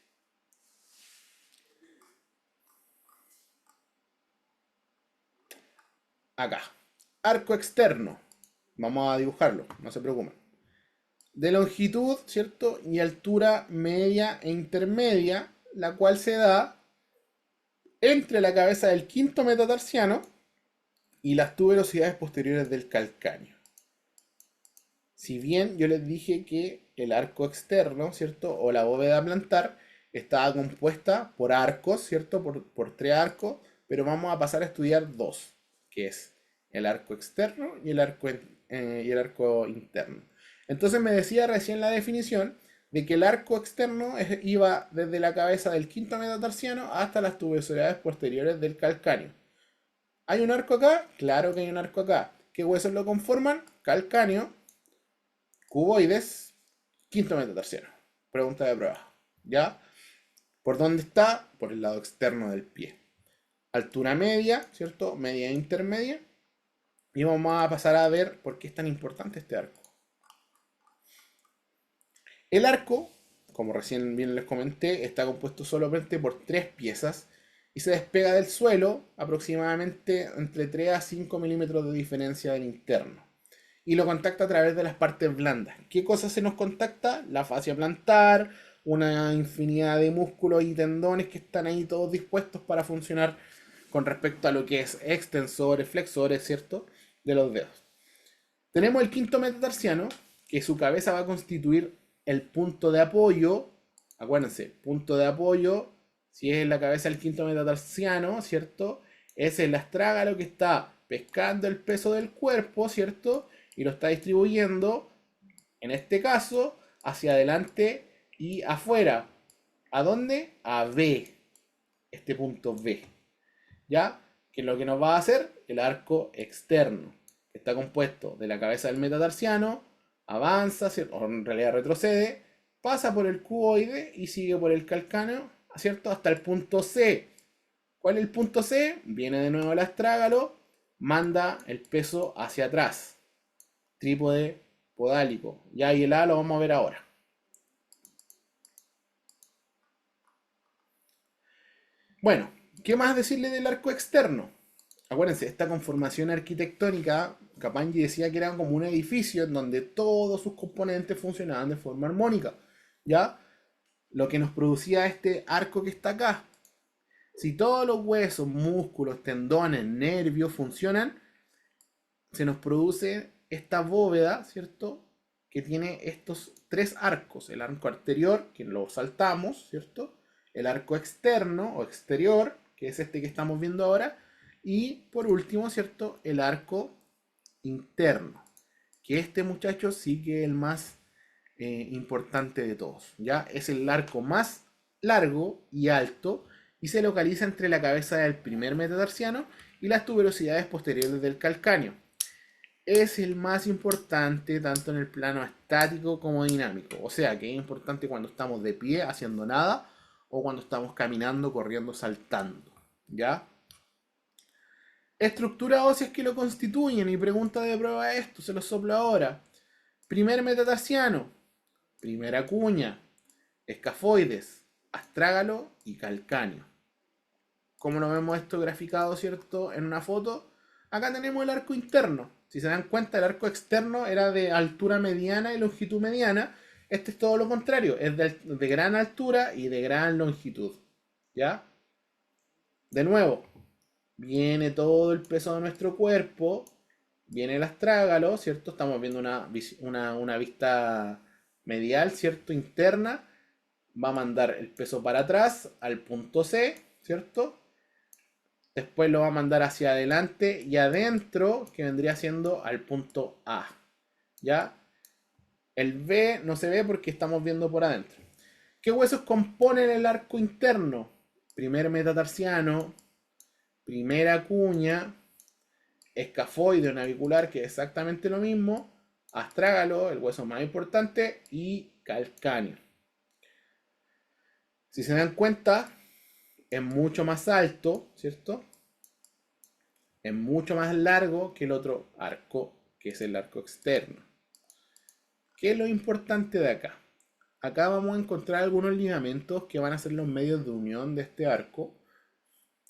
Acá. Arco externo. Vamos a dibujarlo, no se preocupen. De longitud, ¿cierto? Y altura media e intermedia, la cual se da entre la cabeza del quinto metatarsiano y las tuberosidades posteriores del calcáneo. Si bien yo les dije que el arco externo, ¿cierto? O la bóveda plantar estaba compuesta por arcos, ¿cierto? Por 3 arcos, pero vamos a pasar a estudiar 2, que es el arco externo y el arco interno. Entonces me decía recién la definición de que el arco externo iba desde la cabeza del quinto metatarsiano hasta las tuberosidades posteriores del calcáneo. ¿Hay un arco acá? Claro que hay un arco acá. ¿Qué huesos lo conforman? Calcáneo, cuboides, quinto metatarsiano. Pregunta de prueba. ¿Ya? ¿Por dónde está? Por el lado externo del pie. Altura media, ¿cierto? Media e intermedia. Y vamos a pasar a ver por qué es tan importante este arco. El arco, como recién bien les comenté, está compuesto solamente por 3 piezas y se despega del suelo aproximadamente entre 3 a 5 milímetros de diferencia del interno. Y lo contacta a través de las partes blandas. ¿Qué cosa se nos contacta? La fascia plantar, una infinidad de músculos y tendones que están ahí todos dispuestos para funcionar con respecto a lo que es extensores, flexores, ¿cierto? De los dedos. Tenemos el quinto metatarsiano, que su cabeza va a constituir el punto de apoyo. Acuérdense, punto de apoyo, si es en la cabeza del quinto metatarsiano, ¿cierto? Es el astrágalo que está pescando el peso del cuerpo, ¿cierto? Y lo está distribuyendo, en este caso, hacia adelante y afuera. ¿A dónde? A B. Este punto B. ¿Ya? Que es lo que nos va a hacer el arco externo. Que está compuesto de la cabeza del metatarsiano, avanza, ¿cierto? O en realidad retrocede, pasa por el cuboide y sigue por el calcáneo, ¿cierto? Hasta el punto C. ¿Cuál es el punto C? Viene de nuevo el astrágalo, manda el peso hacia atrás. Trípode podálico. Ya, y el A lo vamos a ver ahora. Bueno, ¿qué más decirle del arco externo? Acuérdense, esta conformación arquitectónica, Capanghi decía que era como un edificio en donde todos sus componentes funcionaban de forma armónica. ¿Ya? lo que nos producía este arco que está acá. Si todos los huesos, músculos, tendones, nervios funcionan, se nos produce esta bóveda, ¿cierto? Que tiene estos tres arcos. El arco anterior, que lo saltamos, ¿cierto? El arco externo o exterior, que es este que estamos viendo ahora. Y por último, ¿cierto? El arco interno. Que este, muchacho, sí que es el más importante de todos. ¿Ya? Es el arco más largo y alto y se localiza entre la cabeza del primer metatarsiano y las tuberosidades posteriores del calcáneo. Es el más importante tanto en el plano estático como dinámico. O sea que es importante cuando estamos de pie haciendo nada o cuando estamos caminando, corriendo, saltando. ¿Ya? Estructuras óseas que lo constituyen y pregunta de prueba esto, se lo soplo ahora. Primer metatarsiano, primera cuña, escafoides, astrágalo y calcáneo. Como lo vemos esto graficado, ¿cierto? En una foto, acá tenemos el arco interno. Si se dan cuenta, el arco externo era de altura mediana y longitud mediana. Este es todo lo contrario, es de gran altura y de gran longitud. ¿Ya? De nuevo, viene todo el peso de nuestro cuerpo, viene el astrágalo, ¿cierto? Estamos viendo una vista medial, ¿cierto? Interna. Va a mandar el peso para atrás al punto C, ¿cierto? Después lo va a mandar hacia adelante y adentro, que vendría siendo al punto A. ¿Ya? El B no se ve porque estamos viendo por adentro. ¿Qué huesos componen el arco interno? Primer metatarsiano, primera cuña, escafoide navicular, que es exactamente lo mismo, astrágalo, el hueso más importante, y calcáneo. Si se dan cuenta, es mucho más alto, ¿cierto? Es mucho más largo que el otro arco, que es el arco externo. ¿Qué es lo importante de acá? Acá vamos a encontrar algunos ligamentos que van a ser los medios de unión de este arco,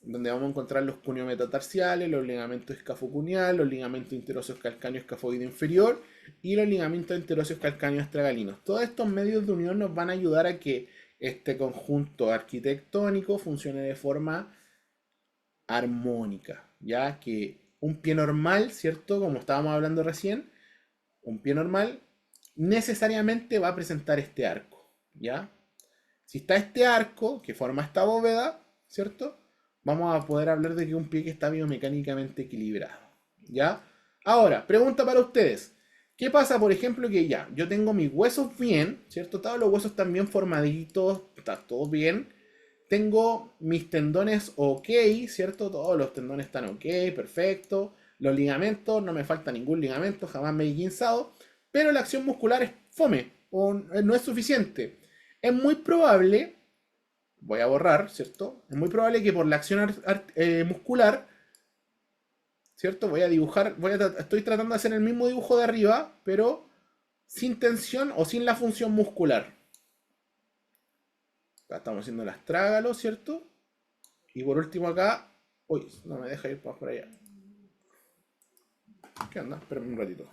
donde vamos a encontrar los cuneo-metatarsiales, los ligamentos escafocuneal, los ligamentos interóseos calcáneo escafoide inferior y los ligamentos interóseos calcáneo astragalinos. Todos estos medios de unión nos van a ayudar a que este conjunto arquitectónico funcione de forma armónica, ya que un pie normal, ¿cierto? Como estábamos hablando recién, un pie normal necesariamente va a presentar este arco, ¿ya? Si está este arco que forma esta bóveda, ¿cierto? Vamos a poder hablar de que un pie que está biomecánicamente equilibrado, ¿ya? Ahora, pregunta para ustedes. ¿Qué pasa, por ejemplo, que ya, yo tengo mis huesos bien, ¿cierto? Todos los huesos están bien formaditos, está todo bien. Tengo mis tendones ok, ¿cierto? Todos los tendones están ok, perfecto. Los ligamentos, no me falta ningún ligamento, jamás me he guinzado. Pero la acción muscular es fome, o no es suficiente. Es muy probable, voy a borrar, ¿cierto? Es muy probable que por la acción muscular, ¿cierto? Voy a dibujar, estoy tratando de hacer el mismo dibujo de arriba, pero sin tensión o sin la función muscular. Acá estamos haciendo el astrágalo, ¿cierto? Y por último acá, uy, no me deja ir más por allá. ¿Qué onda? Espérame un ratito.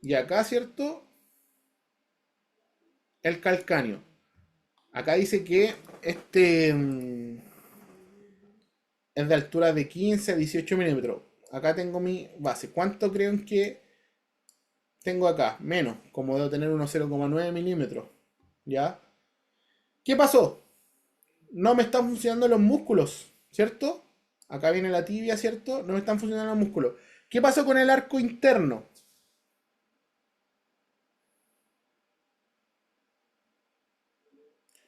Y acá, ¿cierto? El calcáneo. Acá dice que este es de altura de 15 a 18 milímetros. Acá tengo mi base. ¿Cuánto creen que tengo acá? Menos, como debo tener unos 0,9 milímetros. ¿Ya? ¿Qué pasó? No me están funcionando los músculos, ¿cierto? Acá viene la tibia, ¿cierto? No me están funcionando los músculos. ¿Qué pasó con el arco interno?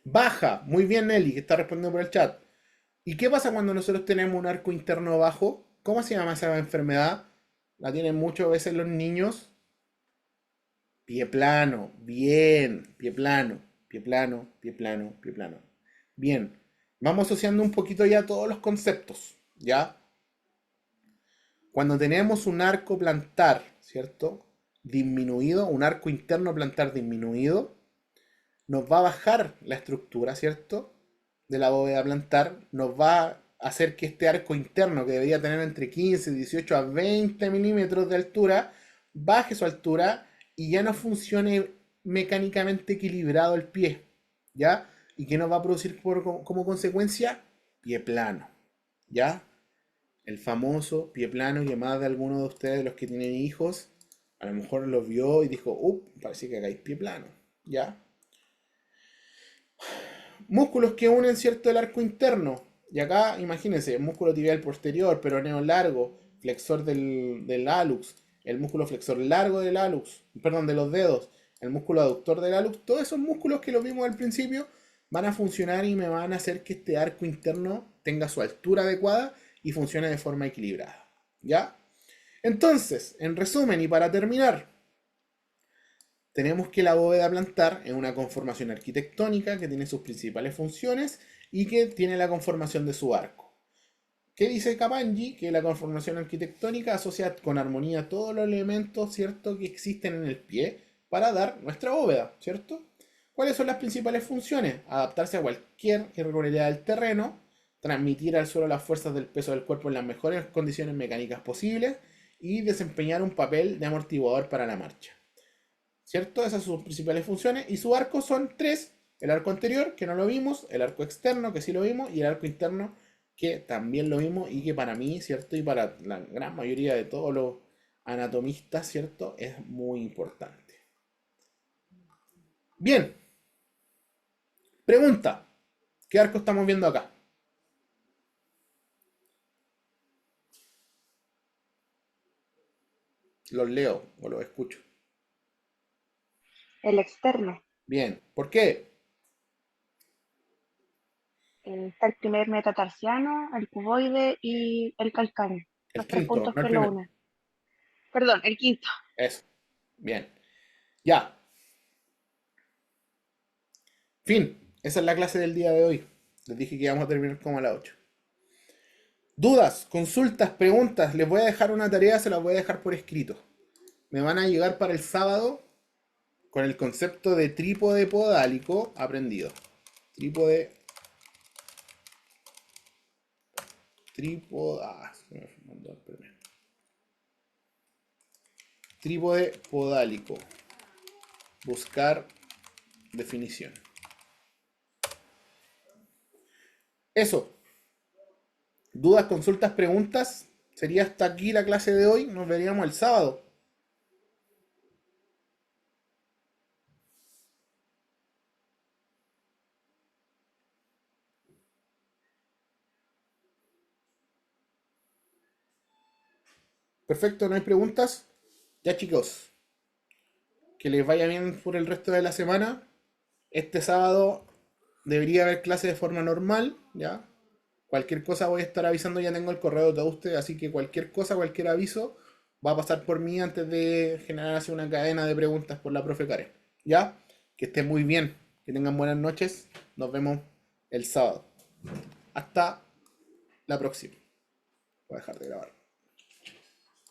Baja. Muy bien, Nelly, que está respondiendo por el chat. ¿Y qué pasa cuando nosotros tenemos un arco interno bajo? ¿Cómo se llama esa enfermedad? La tienen muchas veces los niños. Pie plano. Bien. Pie plano. Pie plano. Pie plano. Pie plano. Bien. Vamos asociando un poquito ya todos los conceptos. ¿Ya? Cuando tenemos un arco plantar, ¿cierto? Disminuido, un arco interno plantar disminuido, nos va a bajar la estructura, ¿cierto? De la bóveda plantar, nos va a hacer que este arco interno, que debería tener entre 15, 18 a 20 milímetros de altura, baje su altura y ya no funcione mecánicamente equilibrado el pie, ¿ya? ¿Y qué nos va a producir como consecuencia? Pie plano, ¿ya? El famoso pie plano que más de algunos de ustedes, los que tienen hijos, a lo mejor lo vio y dijo, parece que acá hay pie plano, ¿ya? Músculos que unen, ¿cierto?, el arco interno. Y acá, imagínense, músculo tibial posterior, peroneo largo, flexor del hallux, el músculo flexor largo del hallux, perdón, de los dedos, el músculo aductor del hallux, todos esos músculos que los vimos al principio van a funcionar y me van a hacer que este arco interno tenga su altura adecuada y funcione de forma equilibrada. ¿Ya? Entonces, en resumen y para terminar, tenemos que la bóveda plantar es una conformación arquitectónica que tiene sus principales funciones y que tiene la conformación de su arco. ¿Qué dice Capangui? Que la conformación arquitectónica asocia con armonía todos los elementos, ¿cierto?, que existen en el pie para dar nuestra bóveda, ¿cierto? ¿Cuáles son las principales funciones? Adaptarse a cualquier irregularidad del terreno, transmitir al suelo las fuerzas del peso del cuerpo en las mejores condiciones mecánicas posibles y desempeñar un papel de amortiguador para la marcha. ¿Cierto? Esas son sus principales funciones. Y su arco son tres. El arco anterior, que no lo vimos, el arco externo, que sí lo vimos, y el arco interno, que también lo vimos y que para mí, ¿cierto? Y para la gran mayoría de todos los anatomistas, ¿cierto?, es muy importante. Bien. Pregunta. ¿Qué arco estamos viendo acá? ¿Los leo o los escucho? El externo. Bien. ¿Por qué? Está el primer metatarsiano, el cuboide y el calcáneo. El Los tres quinto, puntos no el que lo primero. unen. Perdón, el quinto. Eso. Bien. Ya. Fin. Esa es la clase del día de hoy. Les dije que íbamos a terminar como a las 8. Dudas, consultas, preguntas. Les voy a dejar una tarea, se las voy a dejar por escrito. Me van a llegar para el sábado con el concepto de trípode podálico aprendido. Trípode. Trípode podálico. Buscar definición. Eso. Dudas, consultas, preguntas. Sería hasta aquí la clase de hoy. Nos veríamos el sábado. Perfecto, no hay preguntas. Ya, chicos. Que les vaya bien por el resto de la semana. Este sábado debería haber clase de forma normal, ¿ya? Cualquier cosa voy a estar avisando, ya tengo el correo de ustedes, así que cualquier cosa, cualquier aviso, va a pasar por mí antes de generarse una cadena de preguntas por la profe Karen. ¿Ya? Que estén muy bien, que tengan buenas noches, nos vemos el sábado. Hasta la próxima. Voy a dejar de grabar.